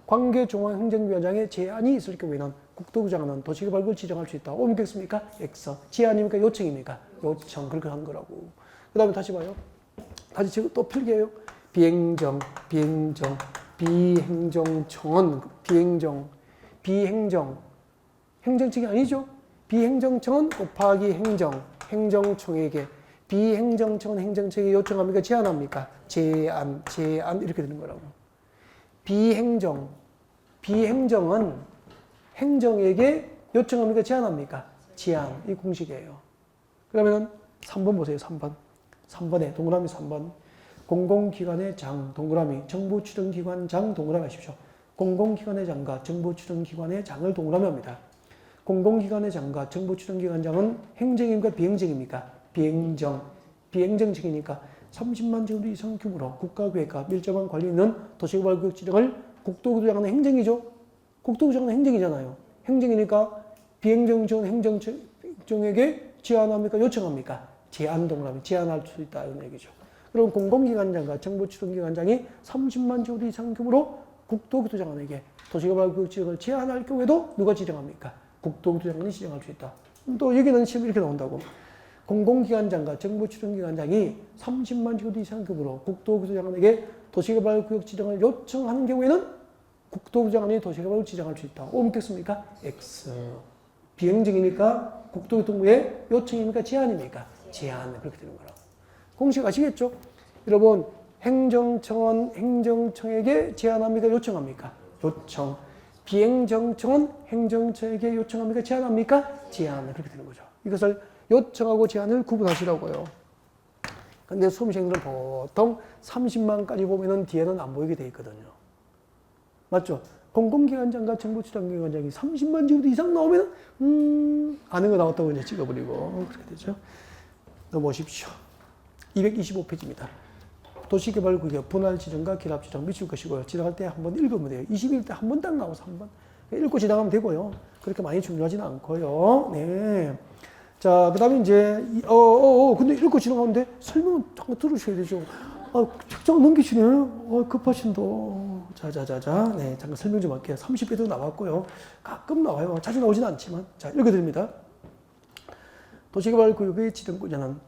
관계중앙행정위원장의 제안이 있을 경우에는 국토부장관은 도시개발구를 지정할 수 있다. 옮겼습니까? X. 제안입니까? 요청입니까? 요청. 그렇게 한 거라고. 그 다음에 다시 봐요. 다시 지금 또 필기해요. 비행정. 비행정청은 비행정. 행정청이 아니죠. 비행정청은 곱하기 행정청에게. 비행정청은 행정청에게 요청합니까? 제안합니까? 제안 이렇게 되는 거라고. 비행정은 행정에게 요청합니까? 제안합니까? 제안. 이 공식이에요. 그러면 3번 보세요. 3번에 동그라미 3번. 공공기관의 장 동그라미 정보추진기관장 동그라미 하십시오. 공공기관의 장과 정보추진기관의 장을 동그라미 합니다. 공공기관의 장과 정보추진기관장은 행정입니까? 비행정입니까? 비행정청이니까 30만 제곱미터 이상 규모로 국가계획과 밀접한 관리 있는 도시개발구역 지정을 국토교통장관은 행정이죠. 국토교통장관은 행정이잖아요. 행정이니까 비행정청은 행정청에게 제안합니까? 요청합니까? 제안 동그라미 제안할 수 있다 이런 얘기죠. 그럼 공공기관장과 정보추진기관장이 30만 제곱미터 이상 규모로 국토교통장관에게 도시개발구역 지정을 제안할 경우에도 누가 지정합니까? 국토교통장관이 지정할 수 있다. 또 여기는 시험 이렇게 나온다고. 공공기관장과 정보추진기관장이 30만 제곱미터 이상 규모로 국토교통장관에게 도시개발구역 지정을 요청하는 경우에는 국토부장관이 도시개발구역 지정할 수 있다. 옮겼습니까? X. 비행정이니까 국토교통부의 요청입니까? 제안입니까? 제안. 그렇게 되는 거라고. 공식 아시겠죠? 여러분, 행정청은 행정청에게 제안합니까? 요청합니까? 요청. 비행정청은 행정청에게 요청합니까? 제안합니까? 제안. 그렇게 되는 거죠. 이것을 요청하고 제안을 구분하시라고요. 근데 수험생들은 보통 30만까지 보면은 뒤에는 안 보이게 돼 있거든요. 맞죠? 공공기관장과 정보추진기관장이 30만 제곱미터 이상 나오면 아는 거 나왔다고 이제 찍어버리고 그렇게 되죠. 넘어오십시오. 225페이지입니다. 도시개발구역 분할 지정과 결합 지정 미칠 것이고요. 지나갈 때 한번 읽으면 돼요. 21일 때 한 번 딱 나와서 한 번 읽고 지나가면 되고요. 그렇게 많이 중요하지는 않고요. 네. 자, 그 다음에 이제, 근데 읽고 지나가는데 설명은 잠깐 들으셔야 되죠. 책장 넘기시네요. 급하신다. 자. 네, 잠깐 설명 좀 할게요. 30회도 나왔고요. 가끔 나와요. 자주 나오진 않지만. 자, 읽어드립니다. 도시개발구역의 지정권자는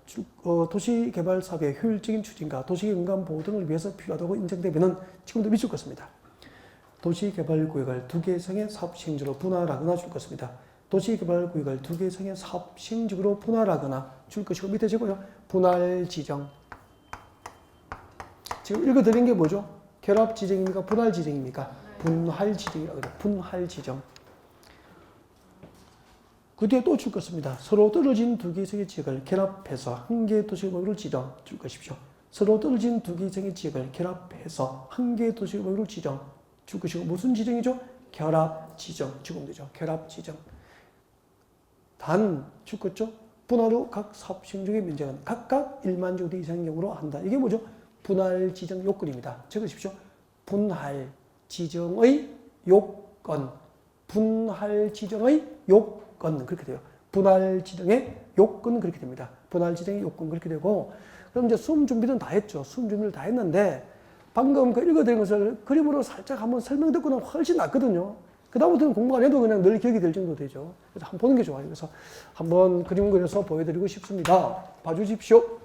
도시개발 사업의 효율적인 추진과 도시경관 보호 등을 위해서 필요하다고 인정되면 지금도 미칠 것입니다. 도시개발구역을 2개 이상의 사업 시행지로 분할하거나 줄 것입니다. 도시개발구역을 2개 이상의 사업 시행지구로 분할하거나 줄 것이고 밑에 적어요. 분할 지정. 지금 읽어드린 게 뭐죠? 결합 지정입니까? 분할 지정입니까? 분할 지정이라고 그래요. 분할 지정. 그 뒤에 또 줄 것입니다. 서로 떨어진 2개 이상의 지역을 결합해서 한 개의 도시개발구역을 지정 줄 것이죠. 서로 떨어진 2개 이상의 지역을 결합해서 한 개의 도시개발구역을 지정 줄 것이고 무슨 지정이죠? 결합 지정. 지금 되죠. 결합 지정. 단 줄 것죠? 분할 후 각 사업 시행 중의 면적은 각각 1만 제곱미터 이상의 경우로 한다. 이게 뭐죠? 분할 지정 요건입니다. 적으십시오. 분할 지정의 요건. 분할 지정의 요건 그렇게 돼요. 분할 지정의 요건은 그렇게 됩니다. 분할 지정의 요건 그렇게 되고 그럼 이제 수험 준비는 다 했죠. 수험 준비를 다 했는데 방금 그 읽어드린 것을 그림으로 살짝 한번 설명 듣고는 훨씬 낫거든요. 그 다음부터는 공부 안 해도 그냥 늘 기억이 될 정도 되죠. 그래서 한번 보는 게 좋아요. 그래서 한번 그림 그려서 보여드리고 싶습니다. 봐주십시오.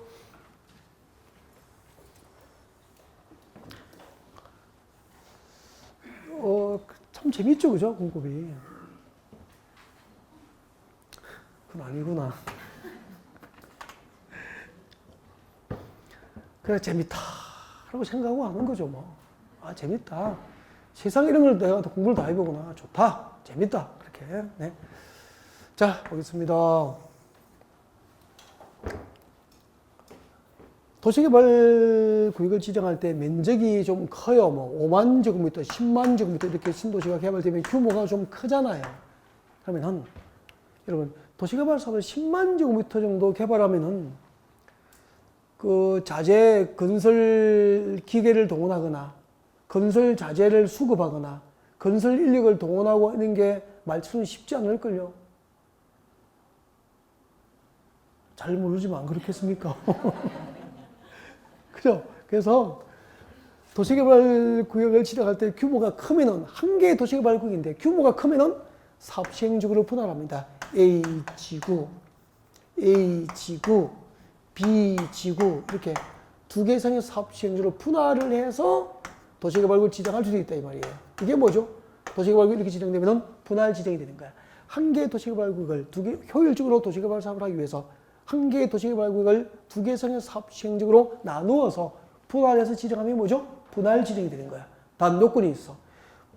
참 재밌죠, 그죠? 공급이. 그건 아니구나. 그래, 재밌다라고 생각하고 하는 거죠, 뭐. 아, 재밌다. 세상 이런 걸 내가 공부를 다 해보구나. 좋다. 재밌다. 그렇게. 네. 자, 보겠습니다. 도시개발 구역을 지정할 때 면적이 좀 커요. 뭐 5만 제곱미터, 10만 제곱미터 이렇게 신도시가 개발되면 규모가 좀 크잖아요. 그러면은 여러분 도시개발 사업을 10만 제곱미터 정도 개발하면은 그 자재 건설 기계를 동원하거나 건설 자재를 수급하거나 건설 인력을 동원하고 하는 게 말처럼 쉽지 않을걸요. 잘 모르지만 그렇겠습니까? 그죠? 그래서 도시개발구역을 지정할 때 규모가 크면은 한 개의 도시개발구역인데 규모가 크면은 사업 시행지구로 분할합니다. A지구, A지구, B지구 이렇게 두 개 이상의 사업 시행지로 분할을 해서 도시개발구역을 지정할 수도 있다 이 말이에요. 이게 뭐죠? 도시개발구역이 이렇게 지정되면은 분할 지정이 되는 거야. 한 개의 도시개발구역을 두 개 효율적으로 도시개발 사업을 하기 위해서 한 개의 도시개발구역을 두 개 이상의 사업 시행지구로 나누어서 분할해서 지정하면 뭐죠? 분할 지정이 되는 거야. 단 요건이 있어.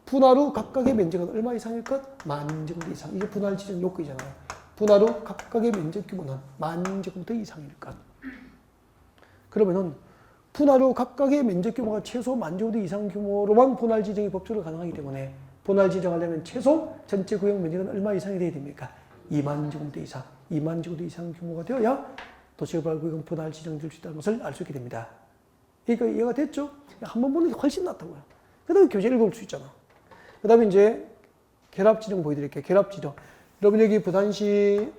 분할 후 각각의 면적은 얼마 이상일 것? 10,000제곱미터 이상. 이게 분할 지정 요건이잖아요. 분할 후 각각의 면적 규모는 10,000제곱미터 이상일 것. 그러면은 분할 후 각각의 면적 규모가 최소 10,000제곱미터 이상 규모로만 분할 지정이 법적으로 가능하기 때문에 분할 지정하려면 최소 전체 구역 면적은 얼마 이상이 돼야 됩니까? 20,000제곱미터 이상. 20,000제곱미터 이상 규모가 되어야 도시개발구역은 분할 지정될 수 있다는 것을 알 수 있게 됩니다. 그러니까 이해가 됐죠? 한 번 보는 게 훨씬 낫다고요. 그 다음에 교재 읽어볼 수 있잖아. 그 다음에 이제 결합지정 보여드릴게요. 결합지정. 여러분 여기 부산시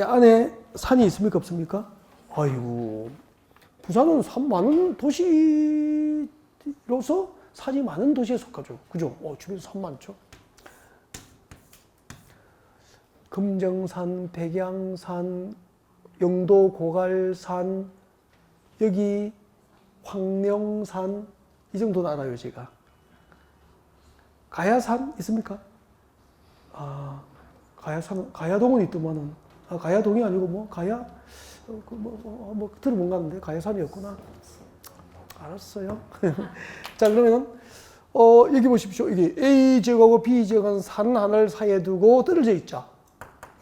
안에 산이 있습니까? 없습니까? 아이고. 부산은 산 많은 도시로서 산이 많은 도시에 속하죠. 그죠? 주변에 산 많죠. 금정산, 백양산, 영도 고갈산, 여기 황령산, 이 정도는 알아요, 제가. 가야산 있습니까? 아, 가야산, 가야동은 있더만은. 아, 가야동이 아니고 뭐, 가야? 들어본 것 같은데, 가야산이었구나. 알았어요. 자, 그러면은, 여기 보십시오. 여기 A지역하고 B지역은 산 하나를 사이에 두고 떨어져 있죠.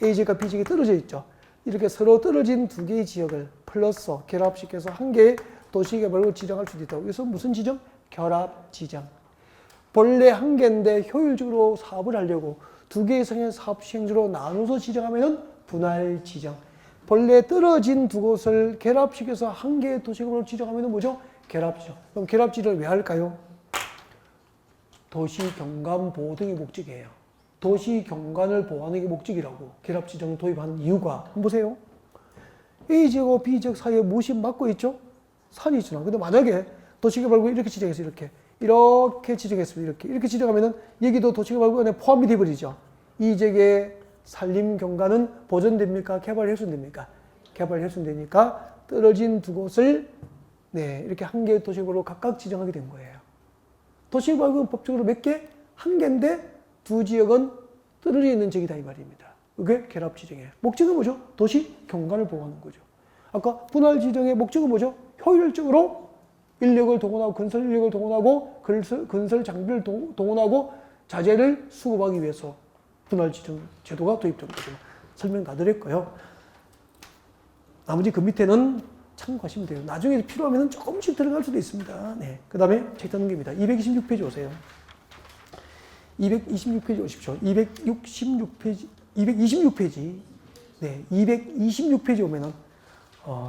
A지역과 B지역이 떨어져 있죠. 이렇게 서로 떨어진 두 개의 지역을 플러스 결합시켜서 한 개의 도시개발구역을 지정할 수도 있다고. 그래서 무슨 지정? 결합지정. 본래 한 개인데 효율적으로 사업을 하려고 두 개 이상의 사업 시행지로 나눠서 지정하면 분할지정. 본래 떨어진 두 곳을 결합시켜서 한 개의 도시개발구역을 지정하면 뭐죠? 결합지정. 그럼 결합지정을 왜 할까요? 도시 경관 보호 등의 목적이에요. 도시 경관을 보호하는 게 목적이라고 결합지정을 도입하는 이유가 한번 보세요. A지역과 B지역 사이에 무엇이 막고 있죠? 산이 있잖아. 근데 만약에 도시개발구역 이렇게 지정해서 이렇게 지정했습니다. 이렇게 지정하면은 여기도 도시개발구역 안에 포함이 되어버리죠. 이 지역의 산림 경관은 보존됩니까? 개발 훼손됩니까? 개발 훼손되니까 떨어진 두 곳을 이렇게 한 개의 도시개발구역으로 각각 지정하게 된 거예요. 도시개발구역은 법적으로 몇 개? 한 개인데 두 지역은 떨어져 있는 지역이다 이 말입니다. 그게 결합지정이에요. 목적은 뭐죠? 도시 경관을 보호하는 거죠. 아까 분할지정의 목적은 뭐죠? 효율적으로 인력을 동원하고 건설 인력을 동원하고 건설 장비를 동원하고 자재를 수급하기 위해서 분할지정 제도가 도입된 거죠. 설명 다 드렸고요. 나머지 그 밑에는 참고하시면 돼요. 나중에 필요하면 조금씩 들어갈 수도 있습니다. 네. 그 다음에 책 넘깁니다. 226페이지 오세요. 226페이지 오십시오. 226페이지. 네, 226페이지 오면은,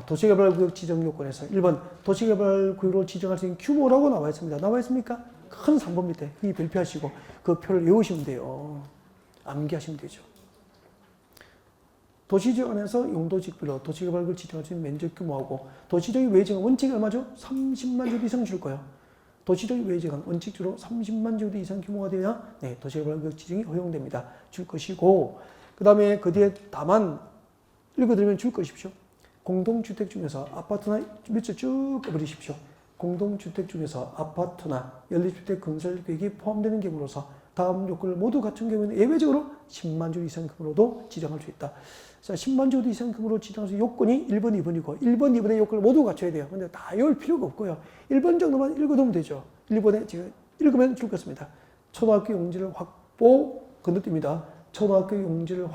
도시개발구역 지정 요건에서 1번 도시개발구역으로 지정할 수 있는 규모라고 나와 있습니다. 나와 있습니까? 큰 3번 밑에 이 별표하시고 그 표를 외우시면 돼요. 암기하시면 되죠. 도시지역 안에서 용도직별로 도시개발구역을 지정할 수 있는 면적 규모하고 도시적인 외지는 원칙이 얼마죠? 30만 제곱미터 이상 줄 거예요. 도시적 외지는 원칙적으로 30만 제곱미터 이상 규모가 되어야 도시개발구역 지정이 허용됩니다. 줄 것이고 그 다음에 그 뒤에 다만 읽어드리면 줄 것이십시오. 공동주택 중에서 아파트나 밑줄 쭉 꺼버리십시오. 공동주택 중에서 아파트나 연립주택 건설 계획이 포함되는 경우로서 다음 요건을 모두 갖춘 경우에는 예외적으로 10만 주 이상금으로도 지정할 수 있다. 자, 10만 주 이상금으로 지정할 수 있는 요건이 1번, 2번이고 1번, 2번의 요건을 모두 갖춰야 돼요. 근데 다 외울 필요가 없고요. 1번 정도만 읽어두면 되죠. 1번에 제가 읽으면 죽겠습니다. 초등학교 용지를 확보, 건너뜁니다. 초등학교 용지를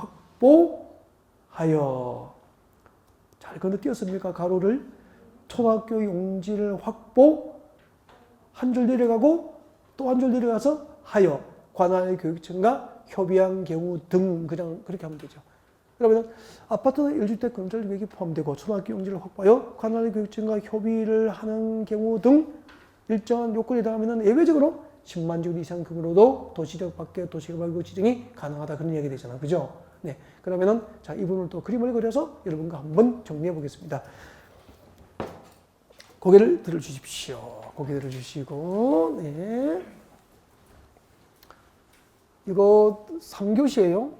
확보하여. 잘 건너뛰었습니까? 가로를. 초등학교 용지를 확보, 한 줄 내려가고 또 한 줄 내려가서 하여. 관할 교육청과 협의한 경우 등 그냥 그렇게 하면 되죠. 그러면 아파트나 1주택 건설 계획이 포함되고 초등학교 용지를 확보하여 관할 교육청과 협의를 하는 경우 등 일정한 요건에 해당하면 예외적으로 10만 주 이상 금으로도 도시적 밖에 도시개발구 지정이 가능하다 그런 이야기 되잖아. 그죠? 네. 그러면은 자, 이 부분을 또 그림을 그려서 여러분과 한번 정리해 보겠습니다. 고개를 들어 주십시오. 고개 들어 주시고 네. 이거 3교시예요.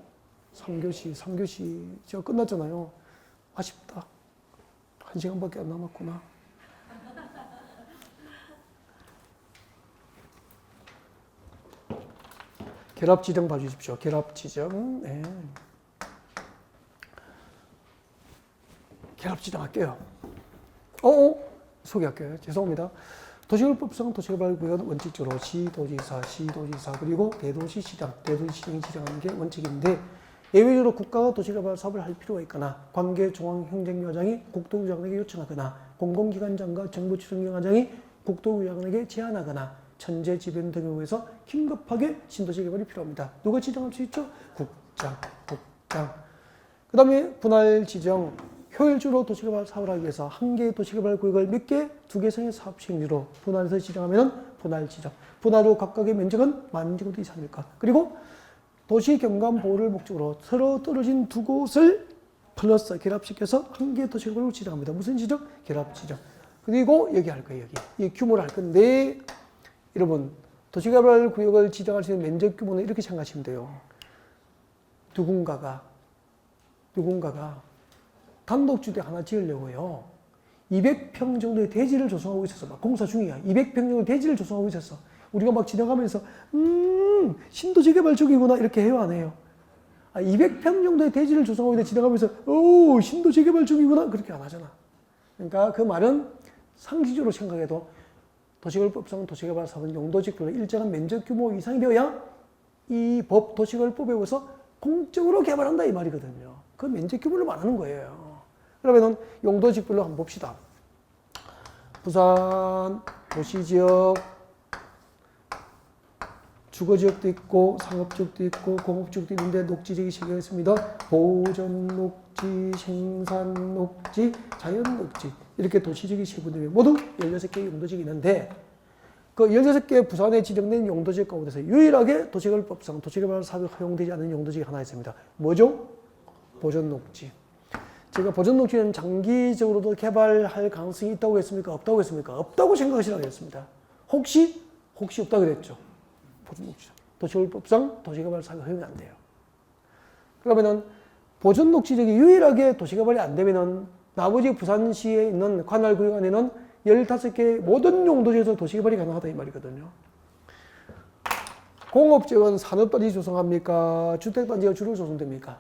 3교시. 제가 끝났잖아요. 아쉽다. 1시간밖에 안 남았구나. 결합지정 봐주십시오. 결합지정. 네. 결합지정 할게요. 소개할게요. 죄송합니다. 도시개발법상 도시개발구역은 원칙적으로 시도지사 그리고 대도시시장, 대도시시장이 지정하는 게 원칙인데 예외적으로 국가가 도시개발 사업을 할 필요가 있거나 관계중앙행정기관장이 국토부장관에게 요청하거나 공공기관장과 정부지정기관장이 국토부장관에게 제안하거나 천재지변 등에 의해서 긴급하게 신도시 개발이 필요합니다. 누가 지정할 수 있죠? 국장. 그 다음에 분할 지정. 효율적으로 도시개발 사업을 하기 위해서 한 개의 도시개발 구역을 몇 개, 두 개 이상의 사업 시행지로 분할해서 지정하면 분할 지정. 분할 후 각각의 면적은 10,000제곱미터 이상일까. 그리고 도시 경관 보호를 목적으로 서로 떨어진 두 곳을 플러스 결합시켜서 한 개의 도시개발로 지정합니다. 무슨 지정? 결합 지정. 그리고 여기 할 거예요. 여기. 이 규모를 할 건데 여러분 도시개발 구역을 지정할 수 있는 면적 규모는 이렇게 생각하시면 돼요. 누군가가 단독주택 하나 지으려고요. 200평 정도의 대지를 조성하고 있었어. 막 공사 중이야. 200평 정도의 대지를 조성하고 있었어. 우리가 막 지나가면서 신도시개발 중이구나 이렇게 해요, 안 해요? 200평 정도의 대지를 조성하고 있는데 지나가면서 신도시개발 중이구나 그렇게 안 하잖아. 그러니까 그 말은 상식적으로 생각해도 도시개발법상 도시개발 사업은 용도지구로 일정한 면적 규모 이상이 되어야 이 법 도시개발법에 의해서 공적으로 개발한다 이 말이거든요. 그 면적 규모를 말하는 거예요. 그러면은 용도지구로 한번 봅시다. 부산 도시지역, 주거지역도 있고 상업지역도 있고 공업지역도 있는데 녹지지역이 3개가 있습니다. 보전녹지, 생산녹지, 자연녹지 이렇게 도시지역이 3군데 모두 16개의 용도지역이 있는데 그 16개 부산에 지정된 용도지역 가운데서 유일하게 도시개발법상 도시개발 사업이 허용되지 않는 용도지역이 하나 있습니다. 뭐죠? 보전녹지. 제가 보전녹지는 장기적으로도 개발할 가능성이 있다고 했습니까? 없다고 했습니까? 없다고 생각하시라고 했습니다. 혹시 없다고 그랬죠. 보전녹지. 도시개발법상 도시개발 사업이 허용이 안 돼요. 그러면은 보전녹지역이 유일하게 도시개발이 안 되면은 나머지 부산시에 있는 관할구역 안에는 15개 모든 용도지에서 도시개발이 가능하다 이 말이거든요. 공업지역은 산업단지 조성합니까? 주택단지가 주로 조성됩니까?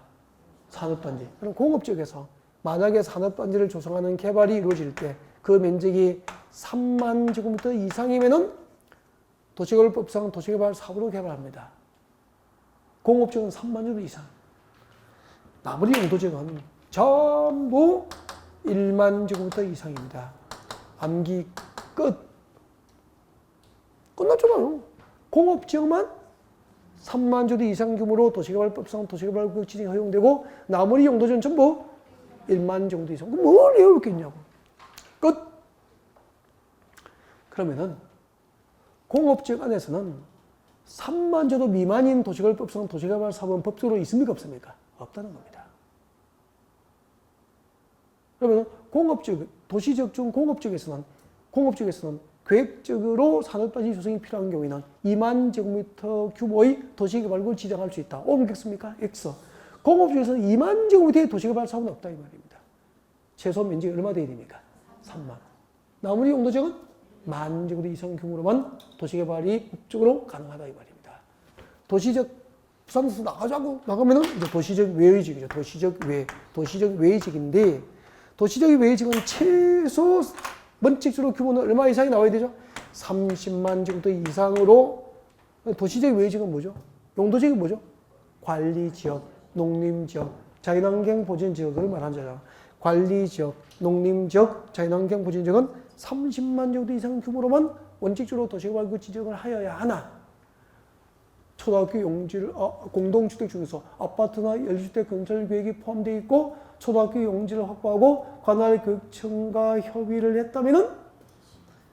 산업단지. 그럼 공업지역에서 만약에 산업단지를 조성하는 개발이 이루어질 때 그 면적이 3만 제곱미터 이상이면은 도시개발법상 도시개발 사업으로 개발합니다. 공업지역은 3만 제곱미터 이상. 나머지 용도지역은 전부 1만 제곱미터 이상입니다. 암기 끝. 끝났잖아요. 공업지역만 3만 제곱미터 이상 규모로 도시개발법상 도시개발구역 지정이 허용되고 나머지 용도지역은 전부 1만 제곱미터 이상. 뭘 외울 게 있냐고. 끝. 그러면은 공업지역 안에서는 3만 제곱 미만인 도시개발법상 도시개발 사업은 법적으로 있습니까 없습니까? 없다는 겁니다. 그러면 공업지역, 도시지역 중 공업지역에서는 계획적으로 산업단지 조성이 필요한 경우에는 2만 제곱미터 규모의 도시개발구를 지정할 수 있다. 옮겼습니까? X. 공업지역에서는 2만 제곱미터의 도시개발 사업은 없다 이 말입니다. 최소 면적이 얼마 돼야 됩니까? 3만. 나머지 용도지역은 만적으로 이상 규모로만 도시개발이 법적으로 가능하다 이 말입니다. 도시적 부산에서 나가면은 이제 도시적 외의직이죠. 도시적 외의직인데 도시적 외의직은 최소 원칙적으로 규모는 얼마 이상이 나와야 되죠? 30만 정도 이상으로. 도시적 외의직은 뭐죠? 용도직이 뭐죠? 관리지역, 농림지역, 자연환경 보전지역을 말하는 거잖아. 관리지역, 농림지역, 자연환경 보전지역은 30만 정도 이상 규모로만 원칙적으로 도시개발구 지정을 하여야 하나, 초등학교 용지를 공동주택 중에서 아파트나 연립주택 건설 계획이 포함되어 있고 초등학교 용지를 확보하고 관할 교육청과 협의를 했다면은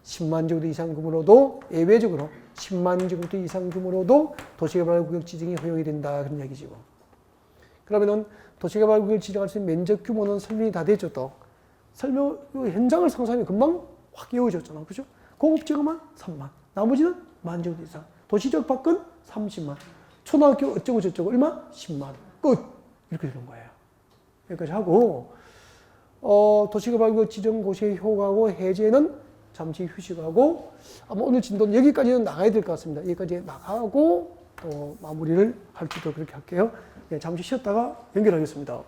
10만 정도 이상 규모로도 예외적으로 10만 정도 이상 규모로도 도시개발구역 지정이 허용이 된다 그런 얘기죠. 그러면은 도시개발구역을 지정할 수 있는 면적 규모는 설명이 다 되죠. 또 설명 현장을 상상하면 금방 확 이어졌잖아, 그렇죠? 공업지구만 3만, 나머지는 만 정도 이상. 도시적 밖은 30만, 초등학교 어쩌고 저쩌고 얼마? 10만. 끝. 이렇게 되는 거예요. 여기까지 하고 도시개발구역 지정 고시의 효과하고 해제는 잠시 휴식하고 아마 오늘 진도는 여기까지는 나가야 될 것 같습니다. 여기까지 나가고 또 마무리를 할 수 있도록 그렇게 할게요. 네, 잠시 쉬었다가 연결하겠습니다.